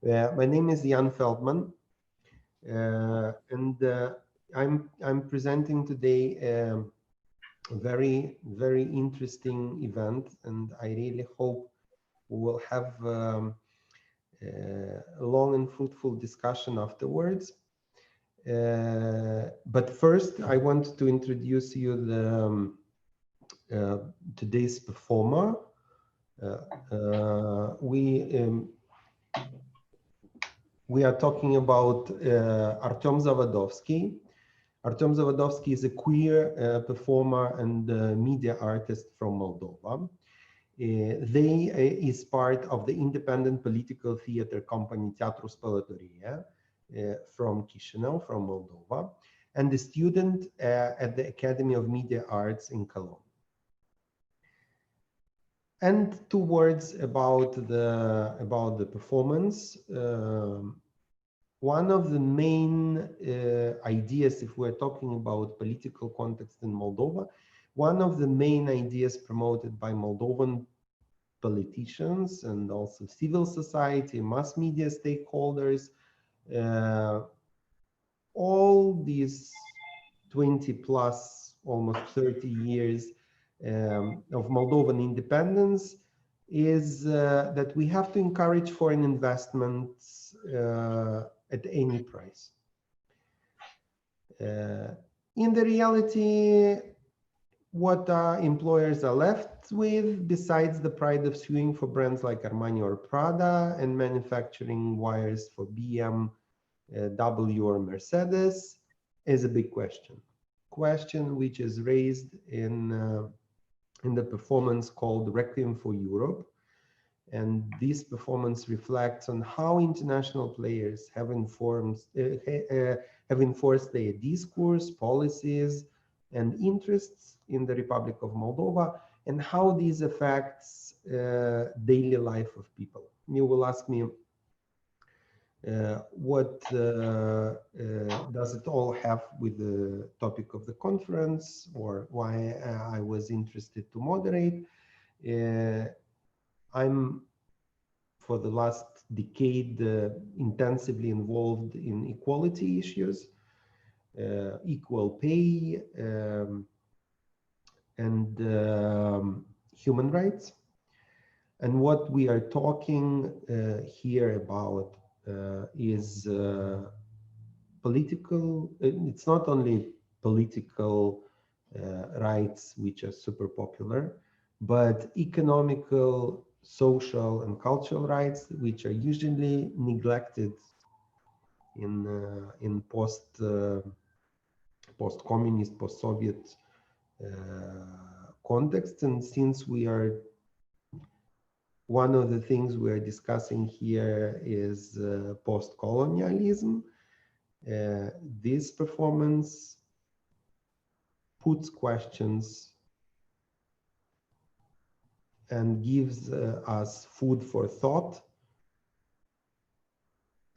My name is Jan Feldman, and I'm presenting today a very interesting event, and I really hope we will have a long and fruitful discussion afterwards. But first, I want to introduce you today's performer. We are talking about Artem Zavadovsky. Artem Zavadovsky is a queer performer and media artist from Moldova. They is part of the independent political theater company Teatru Spălătorie from Chișinău, from Moldova, and a student at the Academy of Media Arts in Cologne. And two words about the performance. One of the main ideas, if we're talking about political context in Moldova, one of the main ideas promoted by Moldovan politicians and also civil society, mass media stakeholders, all these 20 plus, almost 30 years of Moldovan independence is that we have to encourage foreign investments at any price. In the reality, what employers are left with, besides the pride of suing for brands like Armani or Prada and manufacturing wires for BMW or Mercedes, is a big question. Question which is raised in the performance called Requiem for Europe. And this performance reflects on how international players have enforced their discourse, policies, and interests in the Republic of Moldova, and how these affects daily life of people. You will ask me, what does it all have with the topic of the conference, or why I was interested to moderate? I'm, for the last decade, intensively involved in equality issues, equal pay, and human rights. And what we are talking here about is political, it's not only political rights which are super popular, but economical, social, and cultural rights which are usually neglected in post-communist, post-Soviet context. And since we are, one of the things we are discussing here is post-colonialism, this performance puts questions and gives us food for thought.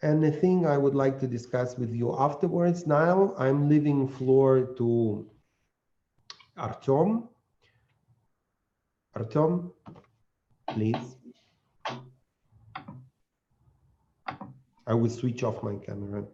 And the thing I would like to discuss with you afterwards. Now I'm leaving floor to Artem. Artem, please. I will switch off my camera.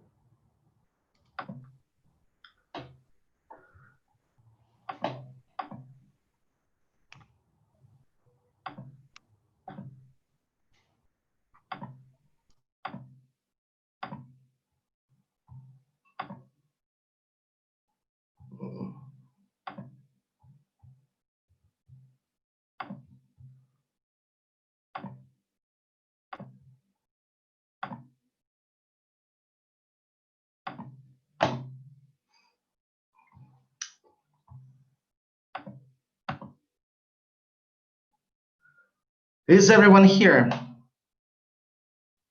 Is everyone here?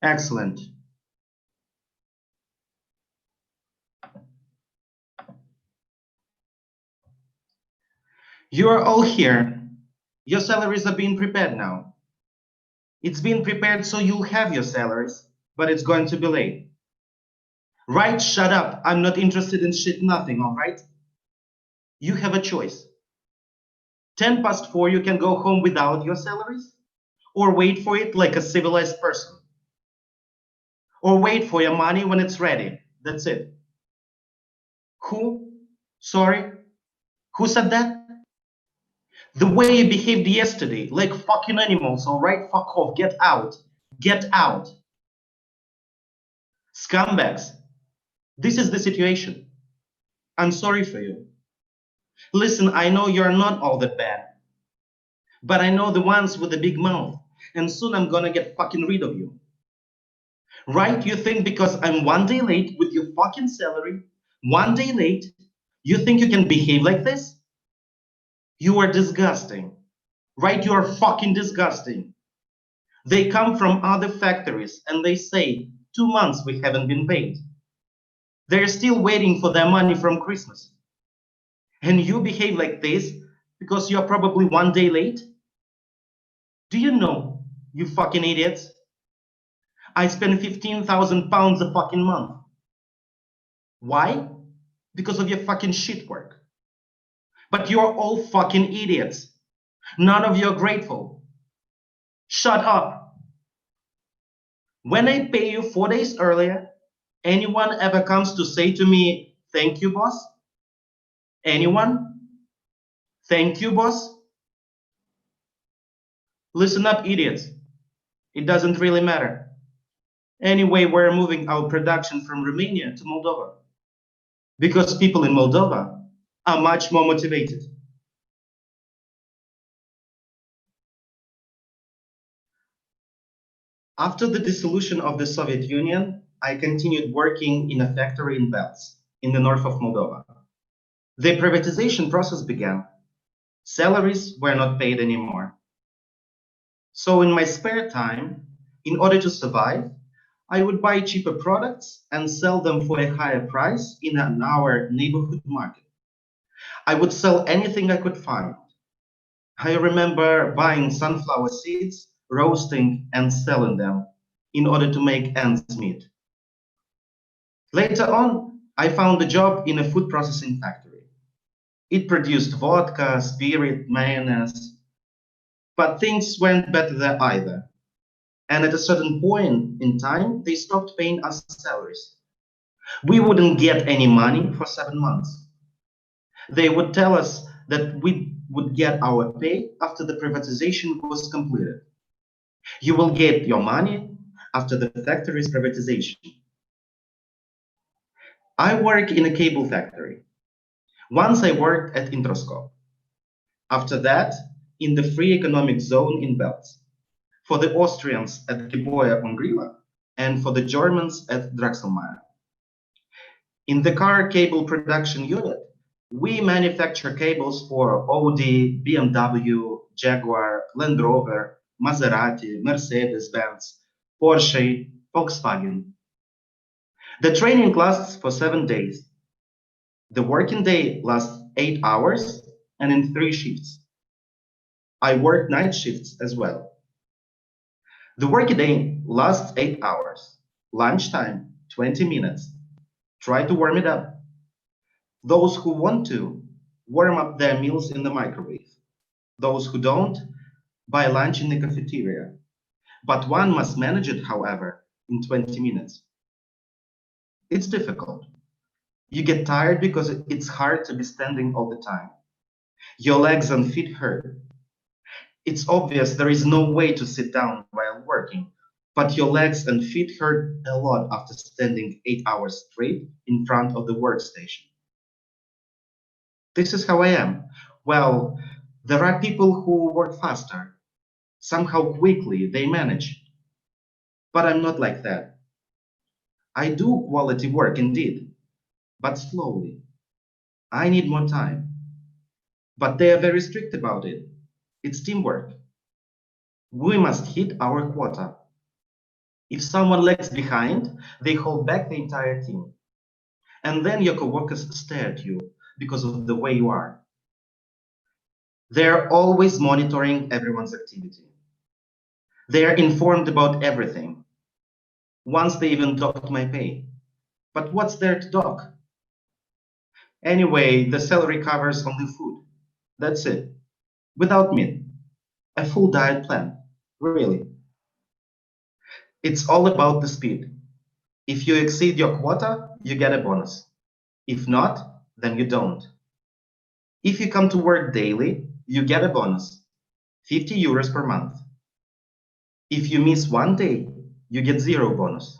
Excellent. You are all here. Your salaries are being prepared now. It's being prepared so you'll have your salaries, but it's going to be late. Right? Shut up. I'm not interested in shit nothing, all right? You have a choice. 4:10, you can go home without your salaries, or wait for it like a civilized person. or wait for your money when it's ready. That's it. Who? Sorry? Who said that? The way you behaved yesterday, like fucking animals, alright? Fuck off, get out. Get out. Scumbags. This is the situation. I'm sorry for you. Listen, I know you're not all that bad, but I know the ones with the big mouth, and soon I'm gonna get fucking rid of you. Right? You think because I'm 1 day late with your fucking salary, 1 day late, you think you can behave like this? You are disgusting. Right? You are fucking disgusting. They come from other factories and they say, 2 months we haven't been paid. They're still waiting for their money from Christmas. And you behave like this because you're probably 1 day late? Do you know, you fucking idiots? I spend 15,000 pounds a fucking month. Why? Because of your fucking shit work. But you're all fucking idiots. None of you are grateful. Shut up. When I pay you 4 days earlier, anyone ever comes to say to me, thank you, boss? Anyone? Thank you, boss? Listen up, idiots. It doesn't really matter. Anyway, we're moving our production from Romania to Moldova because people in Moldova are much more motivated. After the dissolution of the Soviet Union, I continued working in a factory in Belz, in the north of Moldova. The privatization process began. Salaries were not paid anymore. So in my spare time, in order to survive, I would buy cheaper products and sell them for a higher price in our neighborhood market. I would sell anything I could find. I remember buying sunflower seeds, roasting and selling them in order to make ends meet. Later on, I found a job in a food processing factory. It produced vodka, spirit, mayonnaise, but things weren't better there either. And at a certain point in time, they stopped paying us salaries. We wouldn't get any money for 7 months. They would tell us that we would get our pay after the privatization was completed. You will get your money after the factory's privatization. I work in a cable factory. Once I worked at Introscope. After that, in the free economic zone in Belts. For the Austrians at Geboya on Grilla, and for the Germans at Drachselmeier. In the car cable production unit, we manufacture cables for Audi, BMW, Jaguar, Land Rover, Maserati, Mercedes-Benz, Porsche, Volkswagen. The training lasts for 7 days. The working day lasts 8 hours and in 3 shifts. I work night shifts as well. The working day lasts 8 hours. Lunchtime, 20 minutes. Try to warm it up. Those who want to, warm up their meals in the microwave. Those who don't, buy lunch in the cafeteria. But one must manage it, however, in 20 minutes. It's difficult. You get tired because it's hard to be standing all the time. Your legs and feet hurt. It's obvious there is no way to sit down while working, but your legs and feet hurt a lot after standing 8 hours straight in front of the workstation. This is how I am. Well, there are people who work faster. Somehow quickly they manage. But I'm not like that. I do quality work indeed, but slowly. I need more time. But they are very strict about it. It's teamwork. We must hit our quota. If someone lags behind, they hold back the entire team. And then your coworkers stare at you because of the way you are. They're always monitoring everyone's activity. They are informed about everything. Once they even docked my pay. But what's there to dock? Anyway, the salary covers only food. That's it. Without meat. A full diet plan. Really. It's all about the speed. If you exceed your quota, you get a bonus. If not, then you don't. If you come to work daily, you get a bonus, 50 euros per month. If you miss one day, you get zero bonus.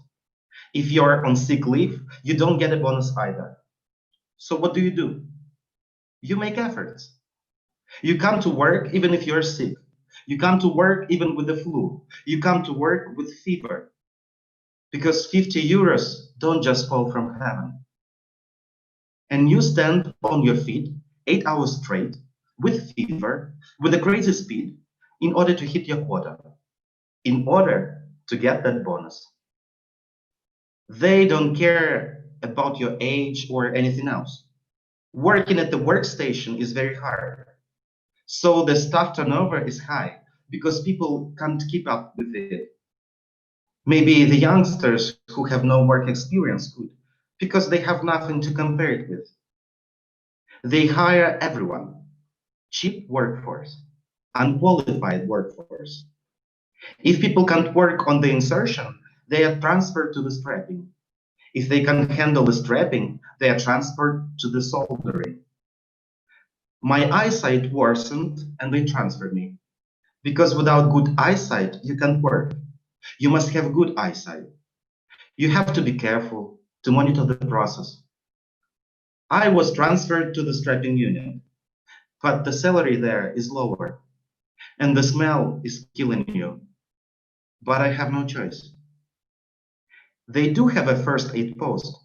If you're on sick leave, you don't get a bonus either. So what do? You make efforts. You come to work even if you're sick. You come to work even with the flu. You come to work with fever. Because 50 euros don't just fall from heaven. And you stand on your feet 8 hours straight with fever, with a crazy speed, in order to hit your quota, in order to get that bonus. They don't care about your age or anything else. Working at the workstation is very hard. So the staff turnover is high because people can't keep up with it. Maybe the youngsters who have no work experience could, because they have nothing to compare it with. They hire everyone, cheap workforce, unqualified workforce. If people can't work on the insertion, they are transferred to the strapping. If they can't handle the strapping, they are transferred to the soldering. My eyesight worsened and they transferred me. Because without good eyesight, you can't work. You must have good eyesight. You have to be careful to monitor the process. I was transferred to the strapping unit, but the salary there is lower and the smell is killing you. But I have no choice. They do have a first aid post,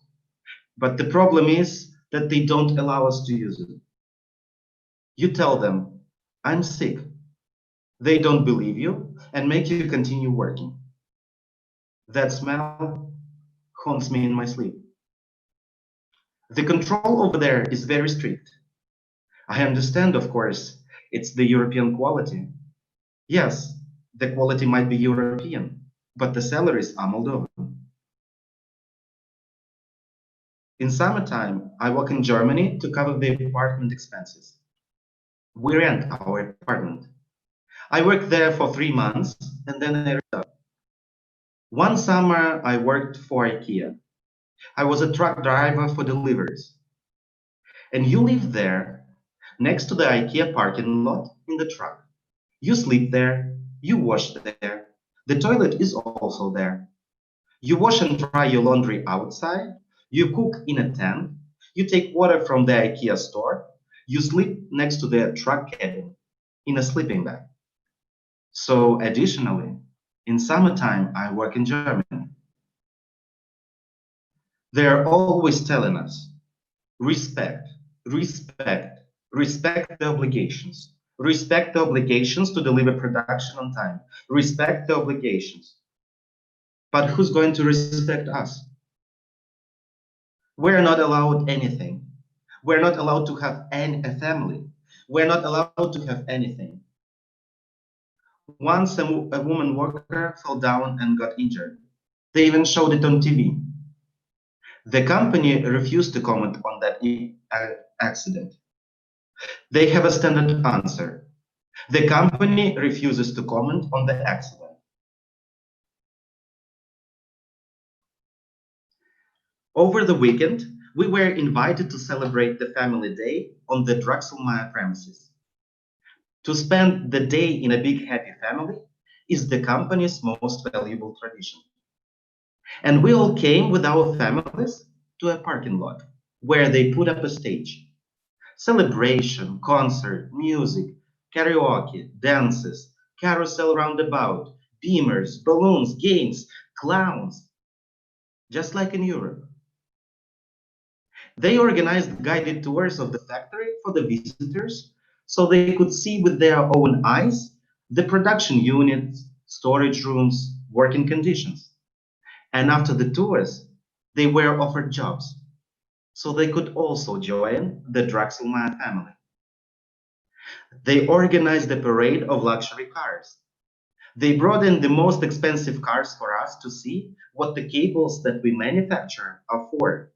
but the problem is that they don't allow us to use it. You tell them, I'm sick. They don't believe you and make you continue working. That smell haunts me in my sleep. The control over there is very strict. I understand, of course, it's the European quality. Yes, the quality might be European, but the salaries are Moldovan. In summertime, I work in Germany to cover the apartment expenses. We rent our apartment. I worked there for 3 months and then I returned. One summer, I worked for IKEA. I was a truck driver for deliveries. And you live there, next to the IKEA parking lot in the truck. You sleep there, you wash there. The toilet is also there. You wash and dry your laundry outside. You cook in a tent. You take water from the IKEA store. You sleep next to the truck cabin in a sleeping bag. So additionally, in summertime, I work in Germany. They're always telling us, respect, respect, respect the obligations. Respect the obligations to deliver production on time. Respect the obligations. But who's going to respect us? We're not allowed anything. We're not allowed to have a family. We're not allowed to have anything. Once a woman worker fell down and got injured. They even showed it on TV. The company refused to comment on that accident. They have a standard answer. The company refuses to comment on the accident. Over the weekend, we were invited to celebrate the family day on the Drachselmeier premises. To spend the day in a big happy family is the company's most valuable tradition. And we all came with our families to a parking lot where they put up a stage. Celebration, concert, music, karaoke, dances, carousel roundabout, beamers, balloons, games, clowns, just like in Europe. They organized guided tours of the factory for the visitors so they could see with their own eyes the production units, storage rooms, working conditions. And after the tours, they were offered jobs so they could also join the Drachselmeier family. They organized a parade of luxury cars. They brought in the most expensive cars for us to see what the cables that we manufacture are for.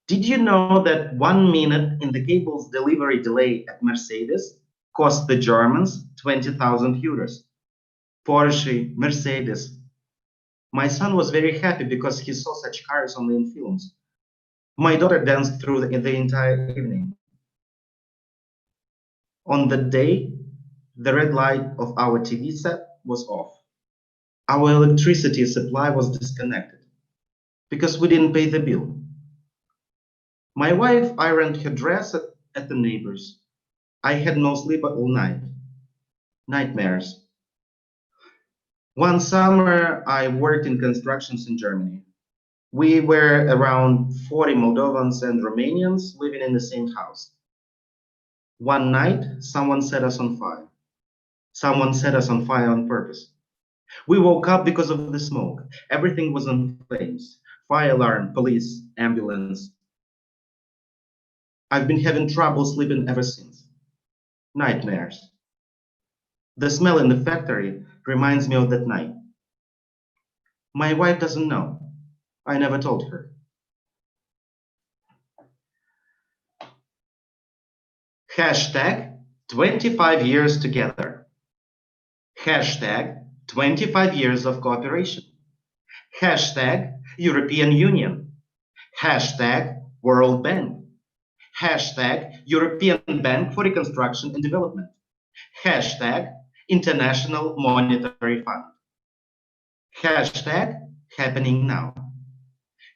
Did you know that 1 minute in the cable's delivery delay at Mercedes cost the Germans 20,000 euros? Porsche, Mercedes. My son was very happy because he saw such cars only in films. My daughter danced through the entire evening. On the day, the red light of our TV set was off. Our electricity supply was disconnected because we didn't pay the bill. My wife ironed her dress at the neighbor's. I had no sleep all night. Nightmares. One summer, I worked in constructions in Germany. We were around 40 Moldovans and Romanians living in the same house. One night, someone set us on fire. Someone set us on fire on purpose. We woke up because of the smoke. Everything was in flames. Fire alarm, police, ambulance. I've been having trouble sleeping ever since. Nightmares. The smell in the factory reminds me of that night. My wife doesn't know. I never told her. Hashtag 25 years together. Hashtag 25 years of cooperation. Hashtag European Union. Hashtag World Bank. Hashtag European Bank for Reconstruction and Development. Hashtag International Monetary Fund. Hashtag happening now.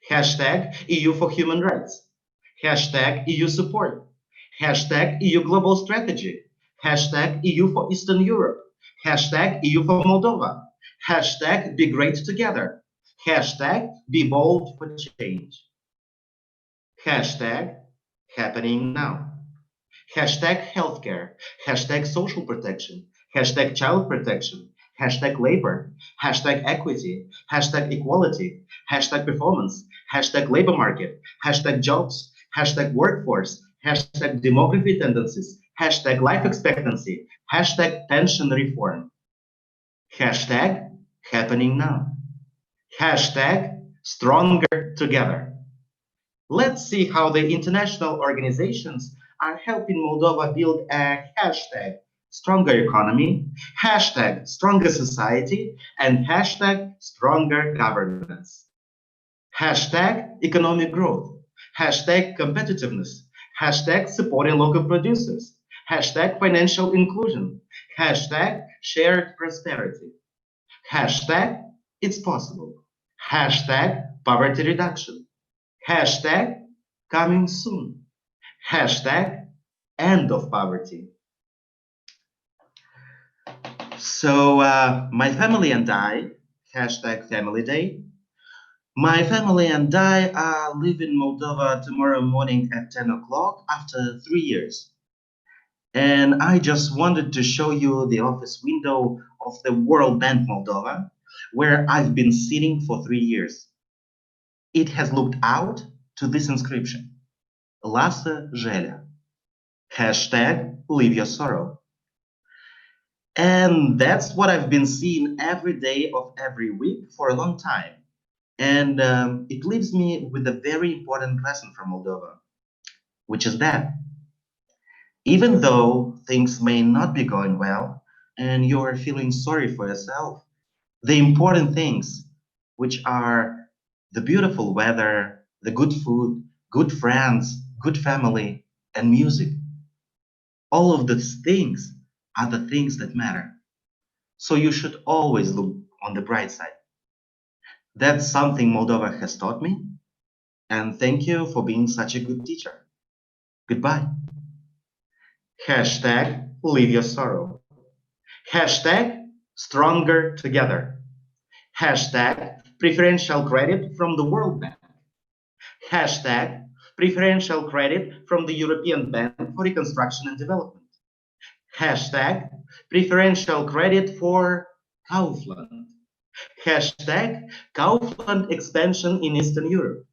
Hashtag EU for Human Rights. Hashtag EU support. Hashtag EU global strategy. Hashtag EU for Eastern Europe. Hashtag EU for Moldova. Hashtag be great together. Hashtag be bold for change. Hashtag happening now. Hashtag healthcare. Hashtag social protection. Hashtag child protection. Hashtag labor. Hashtag equity. Hashtag equality. Hashtag performance. Hashtag labor market. Hashtag jobs. Hashtag workforce. Hashtag demography tendencies. Hashtag life expectancy. Hashtag pension reform. Hashtag happening now. Hashtag stronger together. Let's see how the international organizations are helping Moldova build a hashtag stronger economy, hashtag stronger society, and hashtag stronger governance. Hashtag economic growth, hashtag competitiveness, hashtag supporting local producers, hashtag financial inclusion, hashtag shared prosperity, hashtag it's possible, hashtag poverty reduction, hashtag coming soon, hashtag end of poverty. So my family and I, hashtag family day, my family and I are leaving Moldova tomorrow morning at 10 o'clock after 3 years. And I just wanted to show you the office window of the World Bank Moldova, where I've been sitting for 3 years. It has looked out to this inscription, Lasă Jelea, hashtag leave your sorrow. And that's what I've been seeing every day of every week for a long time. And it leaves me with a very important lesson from Moldova, which is that even though things may not be going well and you're feeling sorry for yourself, the important things, which are the beautiful weather, the good food, good friends, good family, and music, all of these things are the things that matter. So you should always look on the bright side. That's something Moldova has taught me. And thank you for being such a good teacher. Goodbye. Hashtag leave your sorrow. Hashtag stronger together. Hashtag preferential credit from the World Bank. Hashtag preferential credit from the European Bank for Reconstruction and Development. Hashtag preferential credit for Kaufland. Hashtag Kaufland expansion in Eastern Europe.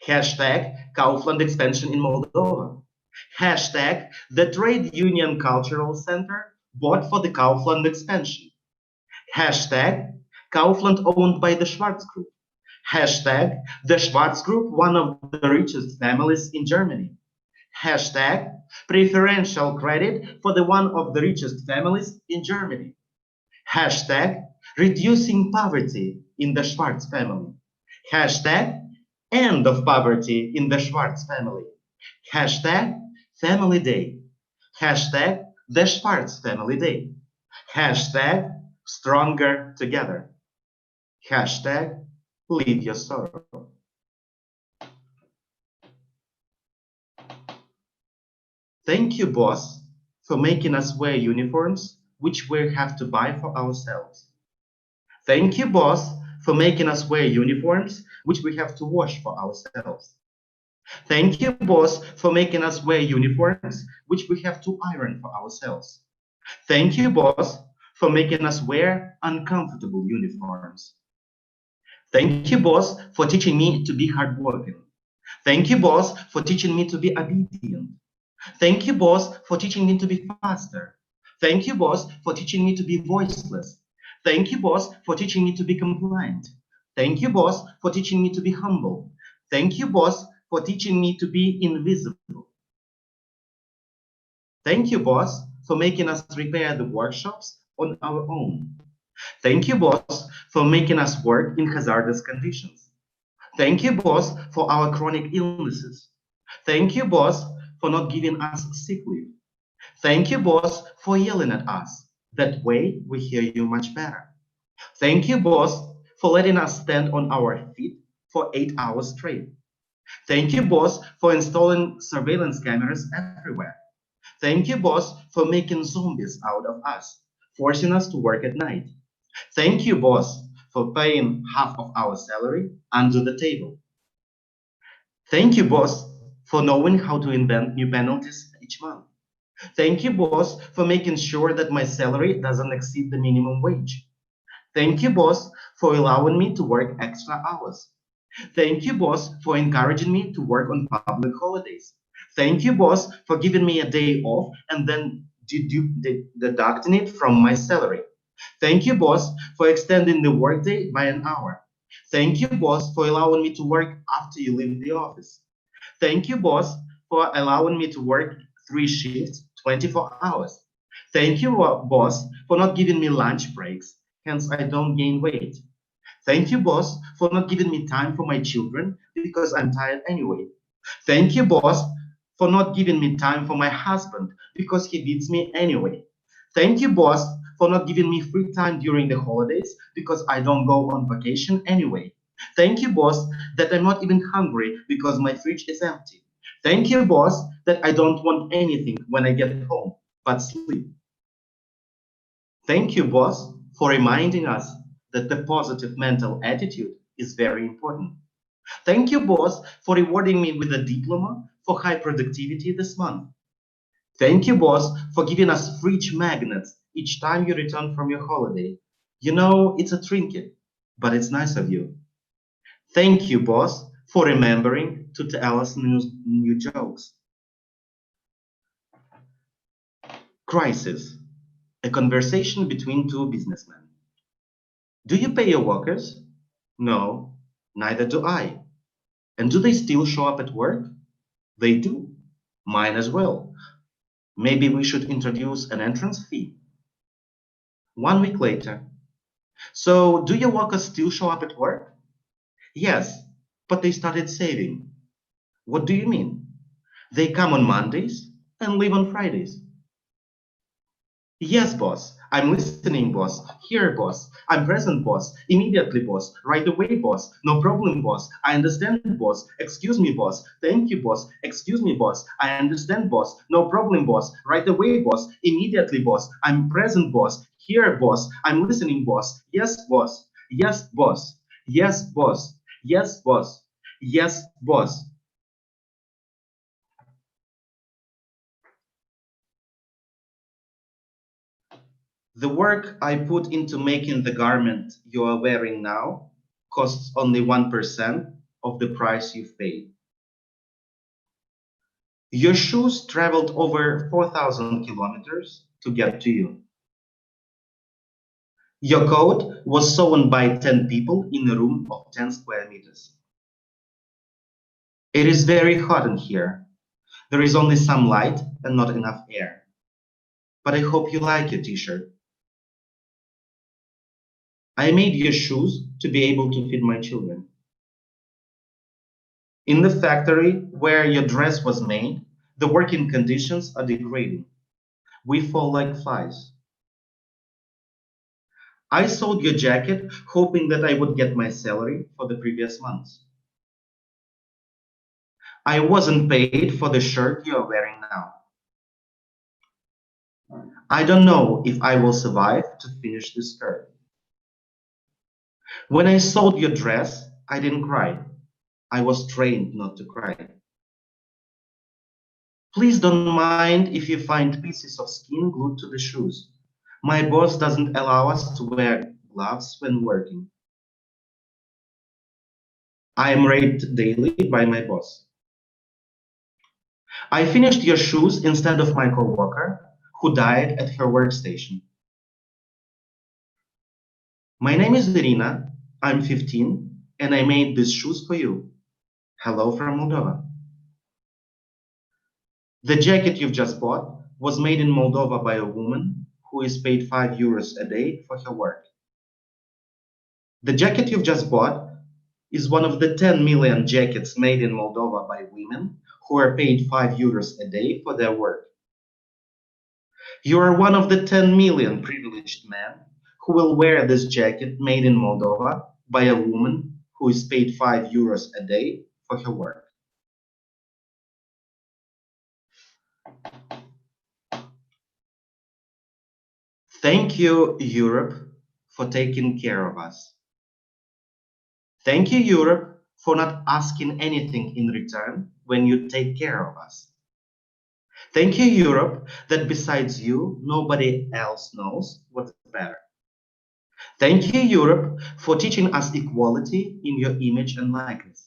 Hashtag Kaufland expansion in Moldova. Hashtag the Trade Union Cultural Center bought for the Kaufland expansion. Hashtag Kaufland owned by the Schwarz Group. Hashtag the Schwarz Group, one of the richest families in Germany. Hashtag preferential credit for the one of the richest families in Germany. Hashtag reducing poverty in the Schwarz family. Hashtag end of poverty in the Schwarz family. Hashtag family day. Hashtag the Schwarz family day. Hashtag stronger together. Hashtag leave your sorrow. Thank you, boss, for making us wear uniforms, which we have to buy for ourselves. Thank you, boss, for making us wear uniforms, which we have to wash for ourselves. Thank you, boss, for making us wear uniforms, which we have to iron for ourselves. Thank you, boss, for making us wear uncomfortable uniforms. Thank you, boss, for teaching me to be hardworking. Thank you, boss, for teaching me to be obedient. Thank you, boss, for teaching me to be faster. Thank you, boss, for teaching me to be voiceless. Thank you, boss, for teaching me to be compliant. Thank you, boss, for teaching me to be humble. Thank you, boss, for teaching me to be invisible. Thank you, boss, for making us repair the workshops on our own. Thank you, boss, for making us work in hazardous conditions. Thank you, boss, for our chronic illnesses. Thank you, boss, for not giving us sick leave. Thank you, boss, for yelling at us. That way we hear you much better. Thank you, boss, for letting us stand on our feet for 8 hours straight. Thank you, boss, for installing surveillance cameras everywhere. Thank you, boss, for making zombies out of us, forcing us to work at night. Thank you, boss, for paying half of our salary under the table. Thank you, boss, for knowing how to invent new penalties each month. Thank you, boss, for making sure that my salary doesn't exceed the minimum wage. Thank you, boss, for allowing me to work extra hours. Thank you, boss, for encouraging me to work on public holidays. Thank you, boss, for giving me a day off and then deducting it from my salary. Thank you, boss, for extending the workday by an hour. Thank you, boss, for allowing me to work after you leave the office. Thank you, boss, for allowing me to work 3 shifts, 24 hours. Thank you, boss, for not giving me lunch breaks, hence I don't gain weight. Thank you, boss, for not giving me time for my children because I'm tired anyway. Thank you, boss, for not giving me time for my husband because he beats me anyway. Thank you, boss, for not giving me free time during the holidays because I don't go on vacation anyway. Thank you, boss, that I'm not even hungry because my fridge is empty. Thank you, boss, that I don't want anything when I get home but sleep. Thank you, boss, for reminding us that the positive mental attitude is very important. Thank you, boss, for rewarding me with a diploma for high productivity this month. Thank you, boss, for giving us fridge magnets each time you return from your holiday. You know, it's a trinket, but it's nice of you. Thank you, boss, for remembering to tell us new jokes. Crisis. A conversation between two businessmen. Do you pay your workers? No, neither do I. And do they still show up at work? They do. Mine as well. Maybe we should introduce an entrance fee. 1 week later. So, do your workers still show up at work? Yes, but they started saving. What do you mean? They come on Mondays and leave on Fridays. Yes, boss. I'm listening, boss. Here, boss. I'm present, boss. Immediately, boss. Right away, boss. No problem, boss. I understand, boss. Excuse me, boss. Thank you, boss. Excuse me, boss. I understand, boss. No problem, boss. Right away, boss. Immediately, boss. I'm present, boss. Here, boss. I'm listening, boss. Yes, boss. Yes, boss. Yes, boss. Yes, boss. Yes, boss. The work I put into making the garment you are wearing now costs only 1% of the price you've paid. Your shoes traveled over 4,000 kilometers to get to you. Your coat was sewn by 10 people in a room of 10 square meters. It is very hot in here. There is only some light and not enough air. But I hope you like your t-shirt. I made your shoes to be able to feed my children. In the factory where your dress was made, the working conditions are degrading. We fall like flies. I sold your jacket hoping that I would get my salary for the previous months. I wasn't paid for the shirt you are wearing now. I don't know if I will survive to finish this skirt. When I sold your dress, I didn't cry. I was trained not to cry. Please don't mind if you find pieces of skin glued to the shoes. My boss doesn't allow us to wear gloves when working. I am raped daily by my boss. I finished your shoes instead of my coworker, who died at her workstation. My name is Irina, I'm 15, and I made these shoes for you. Hello from Moldova. The jacket you've just bought was made in Moldova by a woman who is paid €5 a day for her work. The jacket you've just bought is one of the 10 million jackets made in Moldova by women who are paid €5 a day for their work. You are one of the 10 million privileged men who will wear this jacket made in Moldova by a woman who is paid €5 a day for her work. Thank you, Europe, for taking care of us. Thank you, Europe, for not asking anything in return when you take care of us. Thank you, Europe, that besides you, nobody else knows what's better. Thank you, Europe, for teaching us equality in your image and likeness.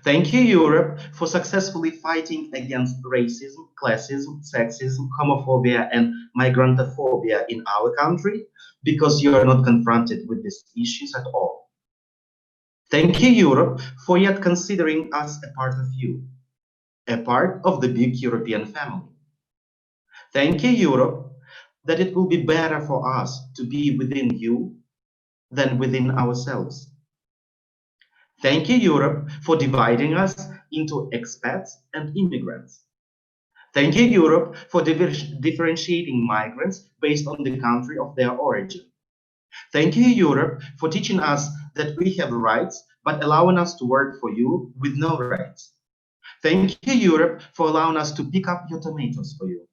Thank you, Europe, for successfully fighting against racism, classism, sexism, homophobia, and migrantophobia in our country, because you are not confronted with these issues at all. Thank you, Europe, for yet considering us a part of you, a part of the big European family. Thank you, Europe, that it will be better for us to be within you than within ourselves. Thank you, Europe, for dividing us into expats and immigrants. Thank you, Europe, for differentiating migrants based on the country of their origin. Thank you, Europe, for teaching us that we have rights, but allowing us to work for you with no rights. Thank you, Europe, for allowing us to pick up your tomatoes for you.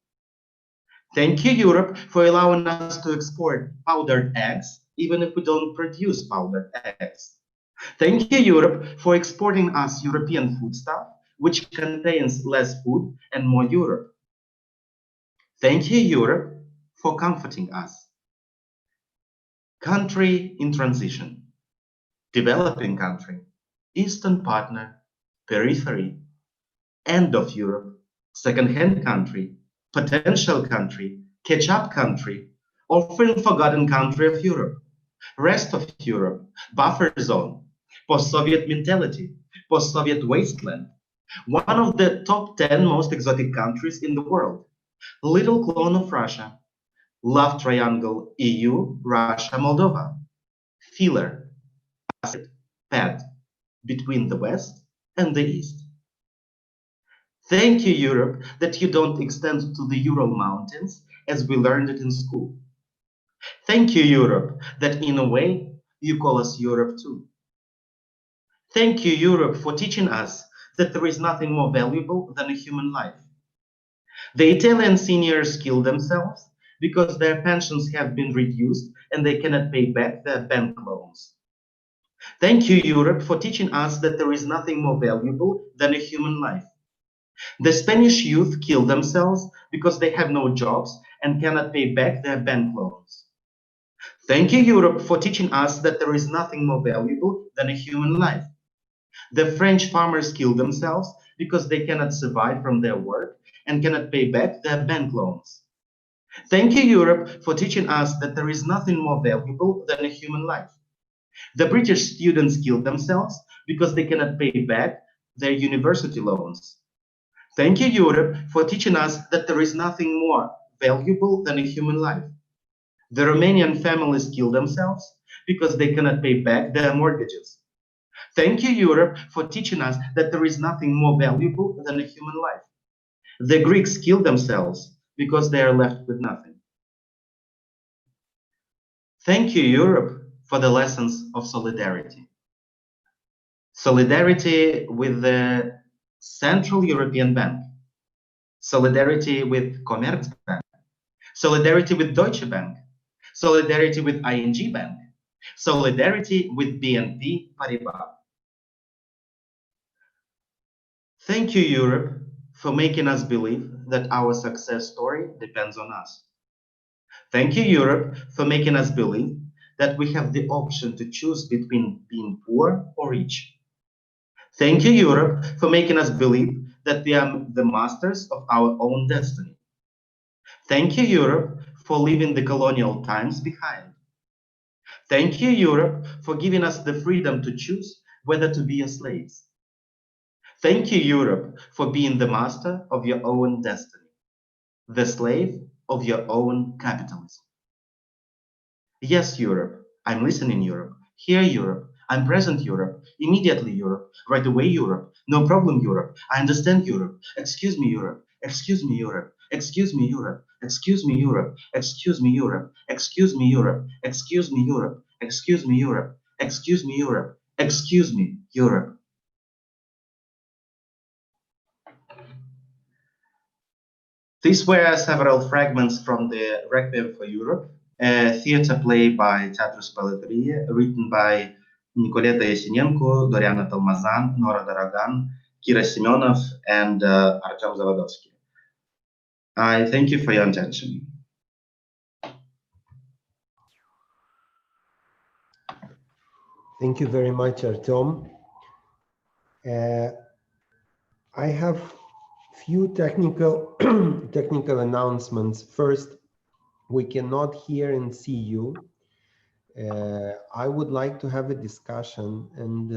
Thank you, Europe, for allowing us to export powdered eggs, even if we don't produce powdered eggs. Thank you, Europe, for exporting us European foodstuff, which contains less food and more Europe. Thank you, Europe, for comforting us. Country in transition, developing country, Eastern partner, periphery, end of Europe, second-hand country, potential country, catch-up country, often forgotten country of Europe, rest of Europe, buffer zone, post-Soviet mentality, post-Soviet wasteland, one of the top 10 most exotic countries in the world, little clone of Russia, love triangle EU, Russia, Moldova, filler, asset, pad, between the West and the East. Thank you, Europe, that you don't extend to the Ural Mountains as we learned it in school. Thank you, Europe, that in a way you call us Europe too. Thank you, Europe, for teaching us that there is nothing more valuable than a human life. The Italian seniors kill themselves because their pensions have been reduced and they cannot pay back their bank loans. Thank you, Europe, for teaching us that there is nothing more valuable than a human life. The Spanish youth kill themselves because they have no jobs and cannot pay back their bank loans. Thank you, Europe, for teaching us that there is nothing more valuable than a human life. The French farmers kill themselves because they cannot survive from their work and cannot pay back their bank loans. Thank you, Europe, for teaching us that there is nothing more valuable than a human life. The British students kill themselves because they cannot pay back their university loans. Thank you, Europe, for teaching us that there is nothing more valuable than a human life. The Romanian families kill themselves because they cannot pay back their mortgages. Thank you, Europe, for teaching us that there is nothing more valuable than a human life. The Greeks killed themselves because they are left with nothing. Thank you, Europe, for the lessons of solidarity. Solidarity with the Central European Bank, solidarity with Commerzbank, solidarity with Deutsche Bank, solidarity with ING Bank, solidarity with BNP Paribas. Thank you, Europe, for making us believe that our success story depends on us. Thank you, Europe, for making us believe that we have the option to choose between being poor or rich. Thank you, Europe, for making us believe that we are the masters of our own destiny. Thank you, Europe, for leaving the colonial times behind. Thank you, Europe, for giving us the freedom to choose whether to be your slaves. Thank you, Europe, for being the master of your own destiny, the slave of your own capitalism. Yes, Europe, I'm listening, Europe. Here, Europe. I'm present, Europe. Immediately, Europe. Right away, Europe. No problem, Europe. I understand, Europe. Excuse me, Europe. Excuse me, Europe. Excuse me, Europe. Excuse me, Europe. Excuse me, Europe. Excuse me, Europe. Excuse me, Europe. Excuse me, Europe. Excuse me, Europe. Excuse me, Europe. These were several fragments from the Requiem for Europe, a theater play by Teatros Plenary, written by Nicoleta Yesenenko, Doriana Talmazan, Nora Daragan, Kira Semyonov, and Artem Zavadovsky. I thank you for your attention. Thank you very much, Artem. I have few technical announcements. First, we cannot hear and see you. I would like to have a discussion, and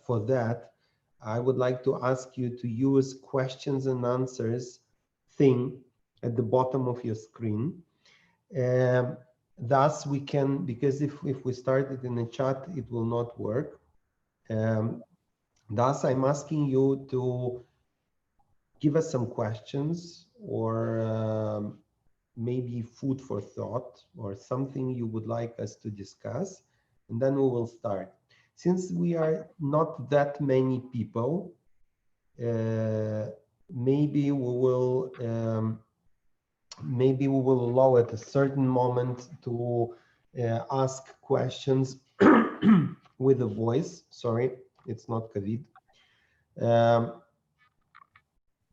for that, I would like to ask you to use questions and answers thing at the bottom of your screen. Thus, we can, because if we start it in a chat, it will not work. Thus, I'm asking you to give us some questions or maybe food for thought or something you would like us to discuss, and then we will start. Since we are not that many people, maybe we will allow at a certain moment to ask questions with a voice. Sorry, it's not COVID.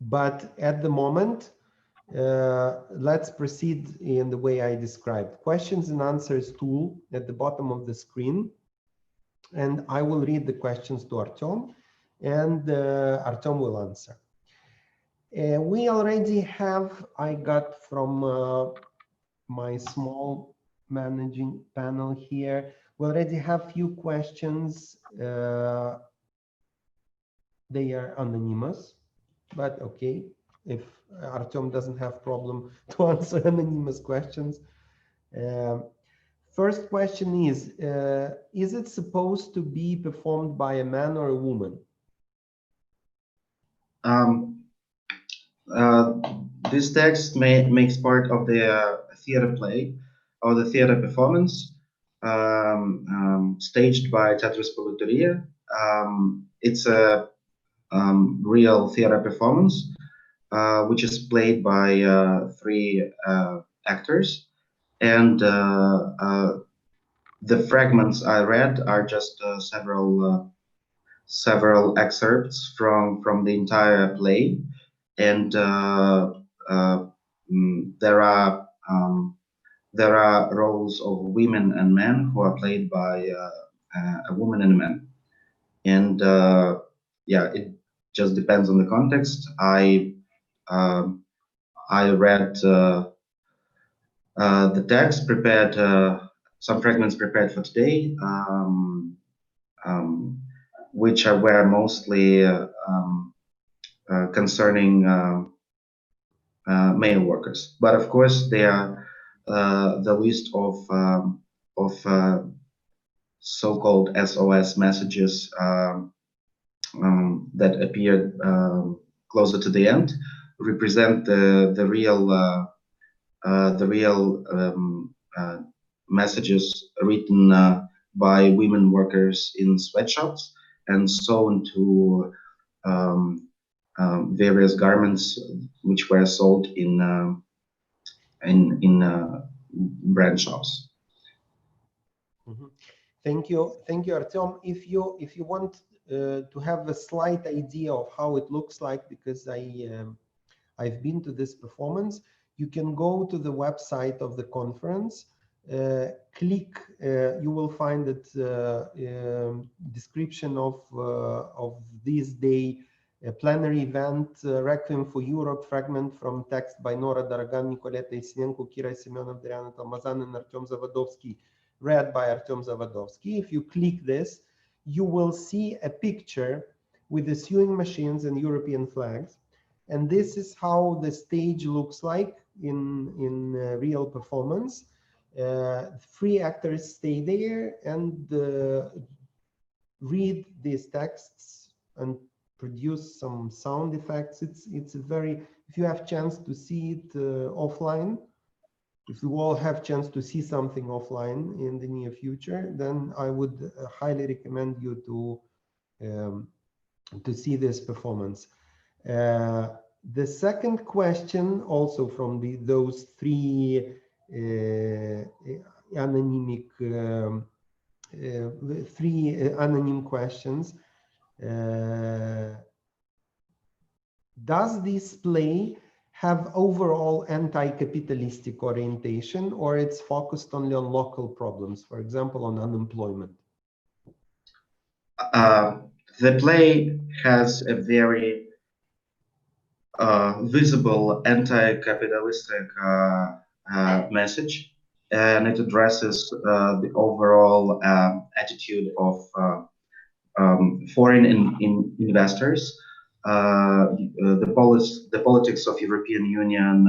But at the moment, let's proceed in the way I described. Questions and answers tool at the bottom of the screen. And I will read the questions to Artem, and Artem will answer. We already have, I got from my small managing panel here, we already have few questions. They are anonymous, but okay. If Artem doesn't have problem to answer anonymous questions. First question is it supposed to be performed by a man or a woman? This text makes part of the theater play or the theater performance staged by Teatros Poluteria. It's a real theater performance which is played by three actors, and the fragments I read are just several excerpts from the entire play, and there are roles of women and men who are played by a woman and a man, and yeah, it just depends on the context. I read the text, prepared some fragments prepared for today, which were mostly concerning male workers. But of course, they are the list of so-called SOS messages that appeared closer to the end represent the real messages written by women workers in sweatshops and sewn to various garments which were sold in brand shops. Mhm. Thank you, Artyom. If you want to have a slight idea of how it looks like, because I've been to this performance, you can go to the website of the conference, click, you will find it description of this day, a plenary event, Requiem for Europe, fragment from text by Nora Daragan, Nicoleta Isinenko, Kira Semyonov, Diana Talmazan, and Artyom Zavadovsky, read by Artyom Zavadovsky. If you click this, you will see a picture with the sewing machines and European flags. And this is how the stage looks like in real performance. Three actors stay there and read these texts and produce some sound effects. It's a very, if you have chance to see it offline, if you all have chance to see something offline in the near future, then I would highly recommend you to see this performance. The second question, also from those three anonymic anonym questions, does this play have overall anti-capitalistic orientation, or it's focused only on local problems, for example, on unemployment? The play has a very visible anti-capitalistic message, and it addresses the overall attitude of foreign investors, the politics of European Union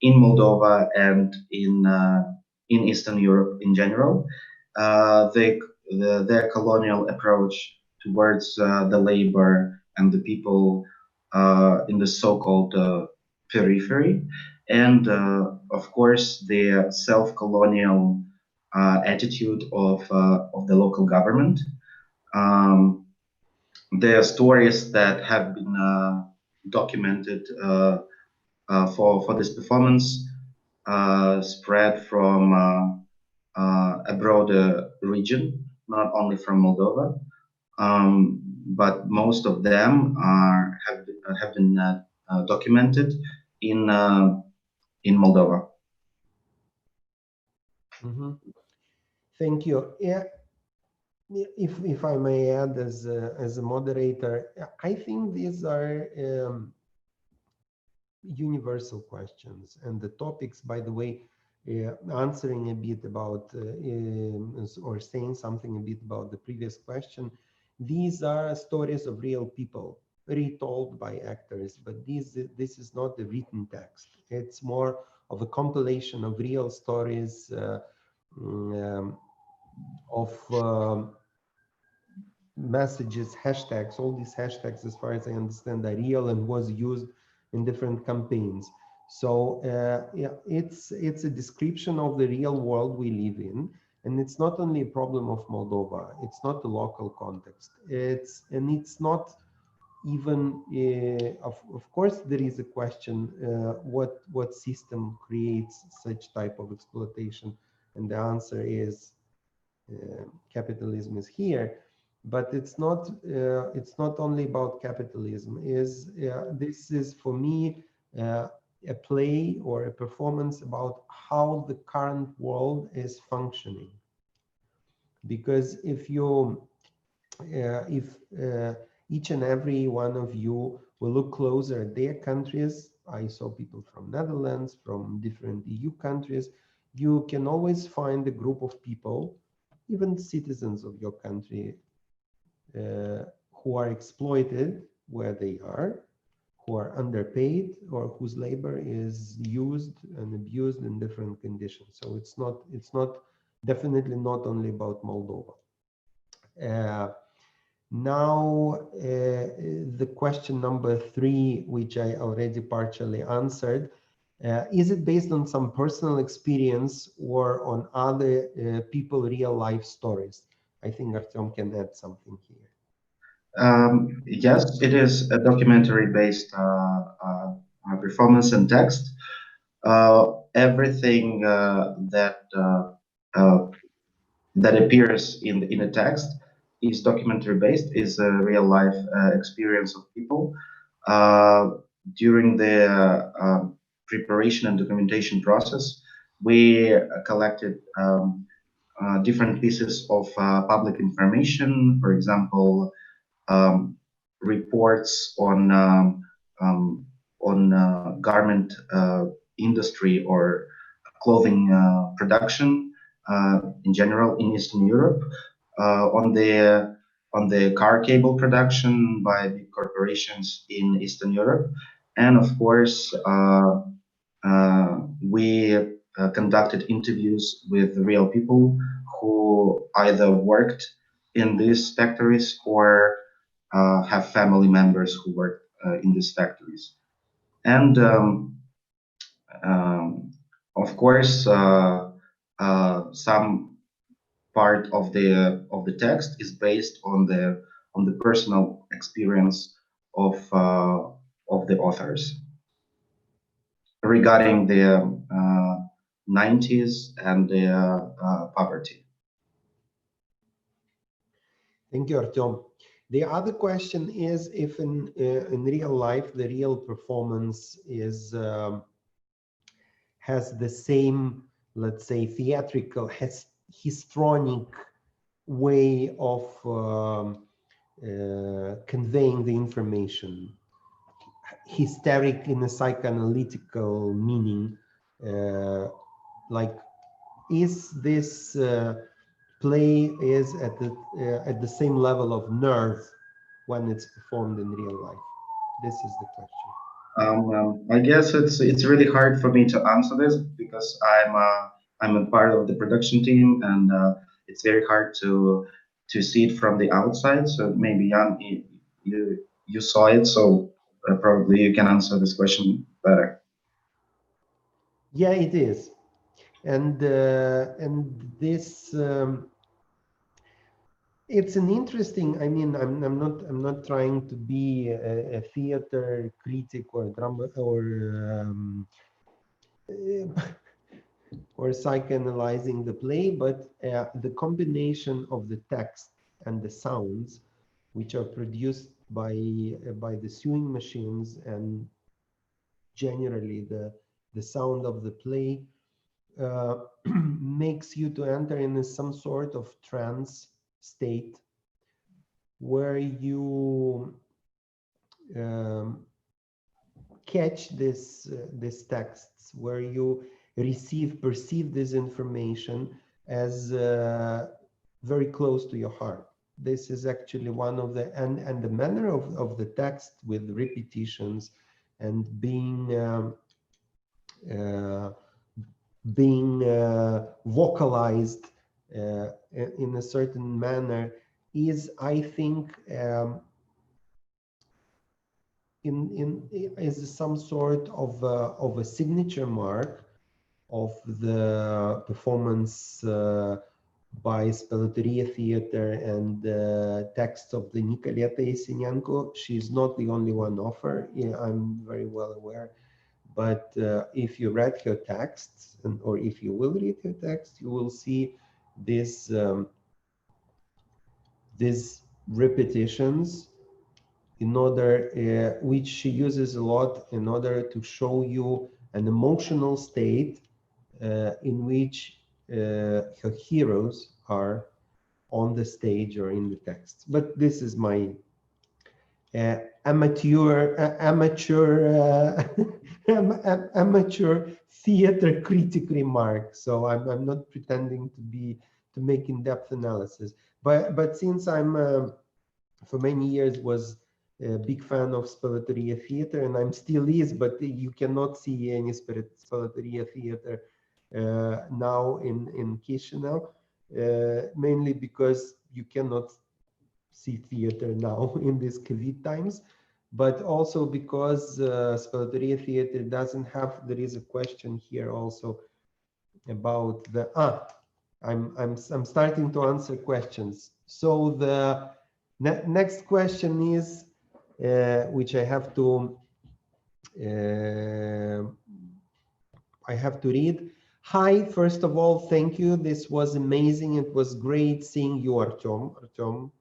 in Moldova and in Eastern Europe in general, their colonial approach towards the labor and the people in the so-called periphery, and of course the self-colonial attitude of the local government. Um, there are stories that have been documented for this performance, spread from a broader region, not only from Moldova, but most of them have been documented in Moldova. Mm-hmm. Thank you. Yeah, if I may add as a moderator, I think these are universal questions, and the topics, by the way, answering a bit about or saying something a bit about the previous question, these are stories of real people retold by actors, but this is not the written text. It's more of a compilation of real stories of messages, hashtags. All these hashtags, as far as I understand, are real and was used in different campaigns. So yeah, it's a description of the real world we live in, and it's not only a problem of Moldova. It's not a local context. It's not even of course there is a question, what system creates such type of exploitation, and the answer is capitalism is here. But it's not only about capitalism. This is for me a play or a performance about how the current world is functioning. Because if each and every one of you will look closer at their countries, I saw people from Netherlands, from different EU countries, you can always find a group of people, even citizens of your country, who are exploited where they are, who are underpaid, or whose labor is used and abused in different conditions. So it's not definitely not only about Moldova. Now, the question number 3, which I already partially answered, is it based on some personal experience or on other people real life stories? I think Artyom can add something here. Yes, it is a documentary based performance and text. Everything uh, that appears in the text is documentary based, is a real life experience of people. Uh, During the preparation and documentation process, we collected different pieces of public information, for example, um, reports um, on garment industry or clothing production in general in Eastern Europe, on the car cable production by big corporations in Eastern Europe, and of course we conducted interviews with real people who either worked in these factories or have family members who work in these factories. And um, of course, some part of the text is based on the personal experience of the authors regarding the 90s and the poverty. Thank you, Artyom. The other question is if in real life the real performance is has the same, let's say, theatrical, histrionic way of conveying the information, hysteric in a psychoanalytical meaning, like is this play is at the same level of nerve when it's performed in real life? This is the question. I guess it's really hard for me to answer this because I'm a part of the production team, and it's very hard to see it from the outside. So maybe Jan, you saw it, so probably you can answer this question better. Yeah, it is, and this it's an interesting. I mean, I'm not trying to be a theater critic or drama or psychoanalyzing the play, but the combination of the text and the sounds, which are produced by the sewing machines, and generally the sound of the play makes you to enter in some sort of trance state where you um, catch this texts, where you perceive this information as very close to your heart. This is actually one of the and the manner of the text with repetitions and uh, being vocalized in a certain manner is, I think, is some sort of a signature mark of the performance by Spelotteria Theater and the text of the Nicoleta Yesenenko. She's not the only one offer, I'm very well aware. But if you read her texts, or if you will read her text, you will see this these repetitions in order, which she uses a lot in order to show you an emotional state in which her heroes are on the stage or in the text. But this is my amateur theater critic remark. So I'm not pretending to make in-depth analysis. But since I'm for many years was a big fan of Spelotteria Theater, and I'm still is, but you cannot see any Spelotteria Theater now in Chisinau, mainly because you cannot see theater now in these COVID times, but also because Spălătorie Theater doesn't have, there is a question here also about the, I'm starting to answer questions. So the next question is, which I have to read. Hi, first of all, thank you. This was amazing. It was great seeing you, Artyom. Artyom,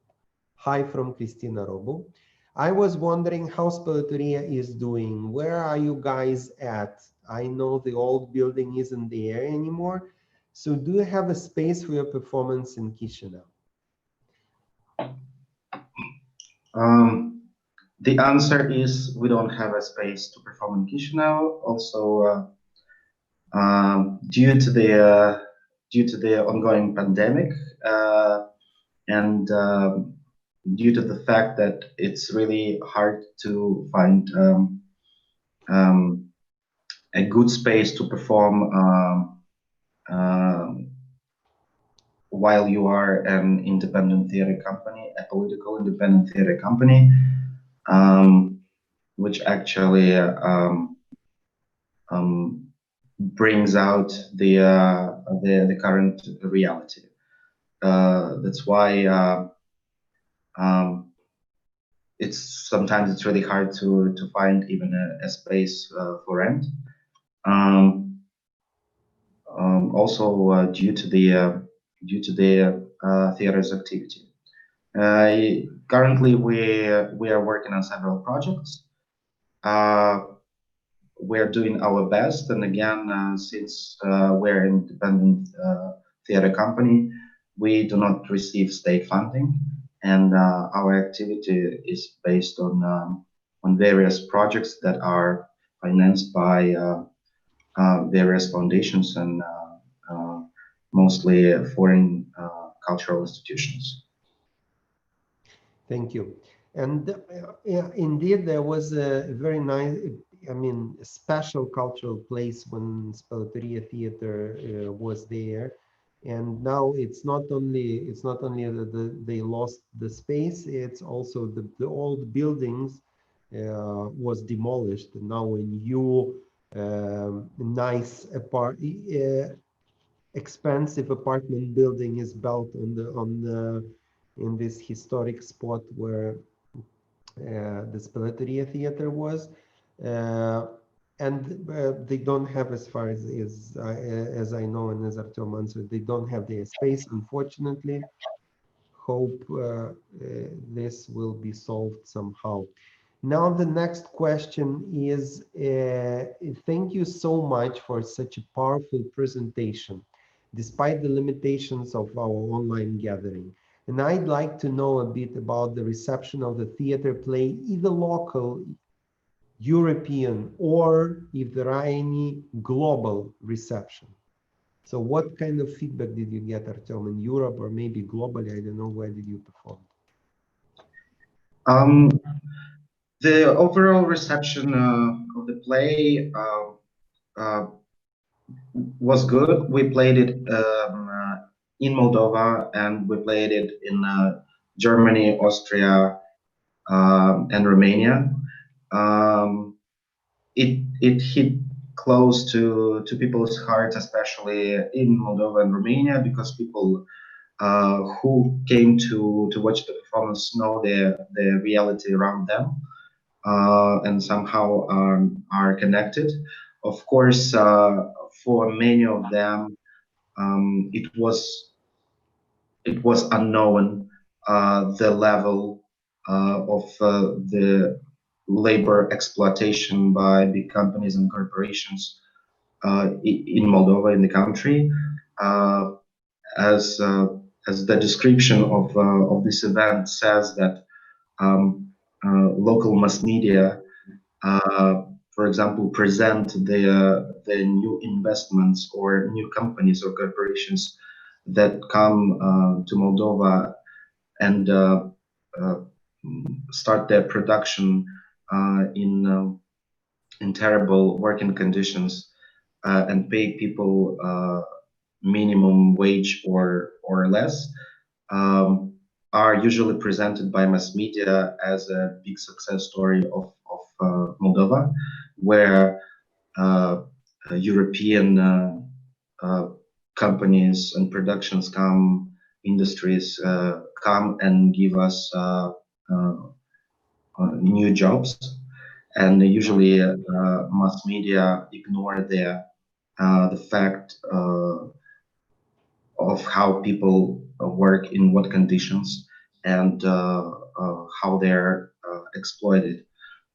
hi from Cristina Robu. I was wondering how Spălătoria is doing. Where are you guys at? I know the old building isn't there anymore. So do you have a space for your performance in Chisinau? The answer is we don't have a space to perform in Chisinau. Also, due to the ongoing pandemic and due to the fact that it's really hard to find a good space to perform while you are an independent theater company, a political independent theater company, which actually brings out the current reality. That's why sometimes it's really hard to find even a space for rent. Also due to the theater's activity. Currently, we are working on several projects. We're doing our best, and again, since we're an independent theater company, we do not receive state funding, and our activity is based on various projects that are financed by various foundations and mostly foreign cultural institutions. Thank you. And yeah, indeed, there was a very nice, I mean, special cultural place when Spălătorie Theater was there. And now it's not only that they lost the space, it's also the old buildings was demolished. Now a new nice expensive apartment building is built in this historic spot where the Spălătorie Theater was, and they don't have, as far as I know, and as Artyom answered, they don't have the space, unfortunately. Hope this will be solved somehow. Now the next question is, thank you so much for such a powerful presentation, despite the limitations of our online gathering. And I'd like to know a bit about the reception of the theater play, either local, European, or if there are any global reception. So what kind of feedback did you get, Artyom, in Europe or maybe globally? I don't know, where did you perform? The overall reception of the play was good. We played it in Moldova, and we played it in Germany, Austria, and Romania. It hit close to people's hearts, especially in Moldova and Romania, because people who came to watch the performance know the reality around them, and somehow are connected. Of course, for many of them, it was unknown the level of the labor exploitation by big companies and corporations in Moldova, in the country, as the description of this event says, that local mass media, for example, present the new investments or new companies or corporations that come to Moldova and start their production in terrible working conditions and pay people minimum wage or less. are usually presented by mass media as a big success story of Moldova, where uh, European uh, companies and productions industries come and give us new jobs. And usually mass media ignore the fact of how people work in what conditions and how they're exploited.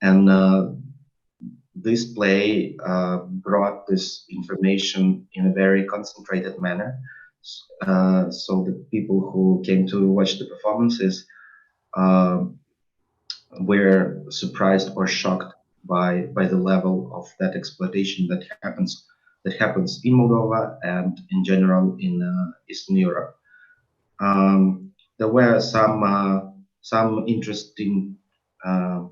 And this play brought this information in a very concentrated manner, so the people who came to watch the performances uh, were surprised or shocked by the level of that exploitation that happens in Moldova and in general in Eastern Europe. There were some interesting uh,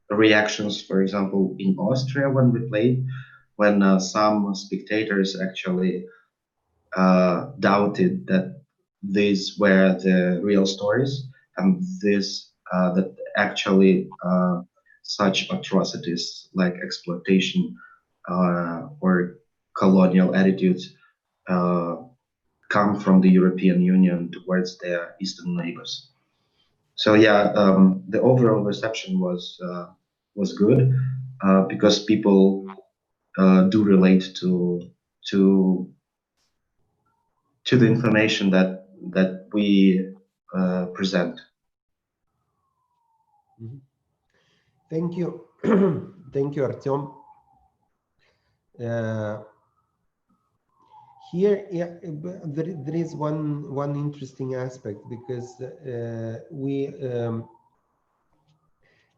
reactions, for example, in Austria when we played, when some spectators actually doubted that these were the real stories and this that actually such atrocities like exploitation or colonial attitudes uh, come from the European Union towards their eastern neighbors. So yeah, the overall reception was good because people do relate to to the information that we present. Mhm. Thank you. Thank you, Artyom. Uh, Here, yeah, there is one interesting aspect because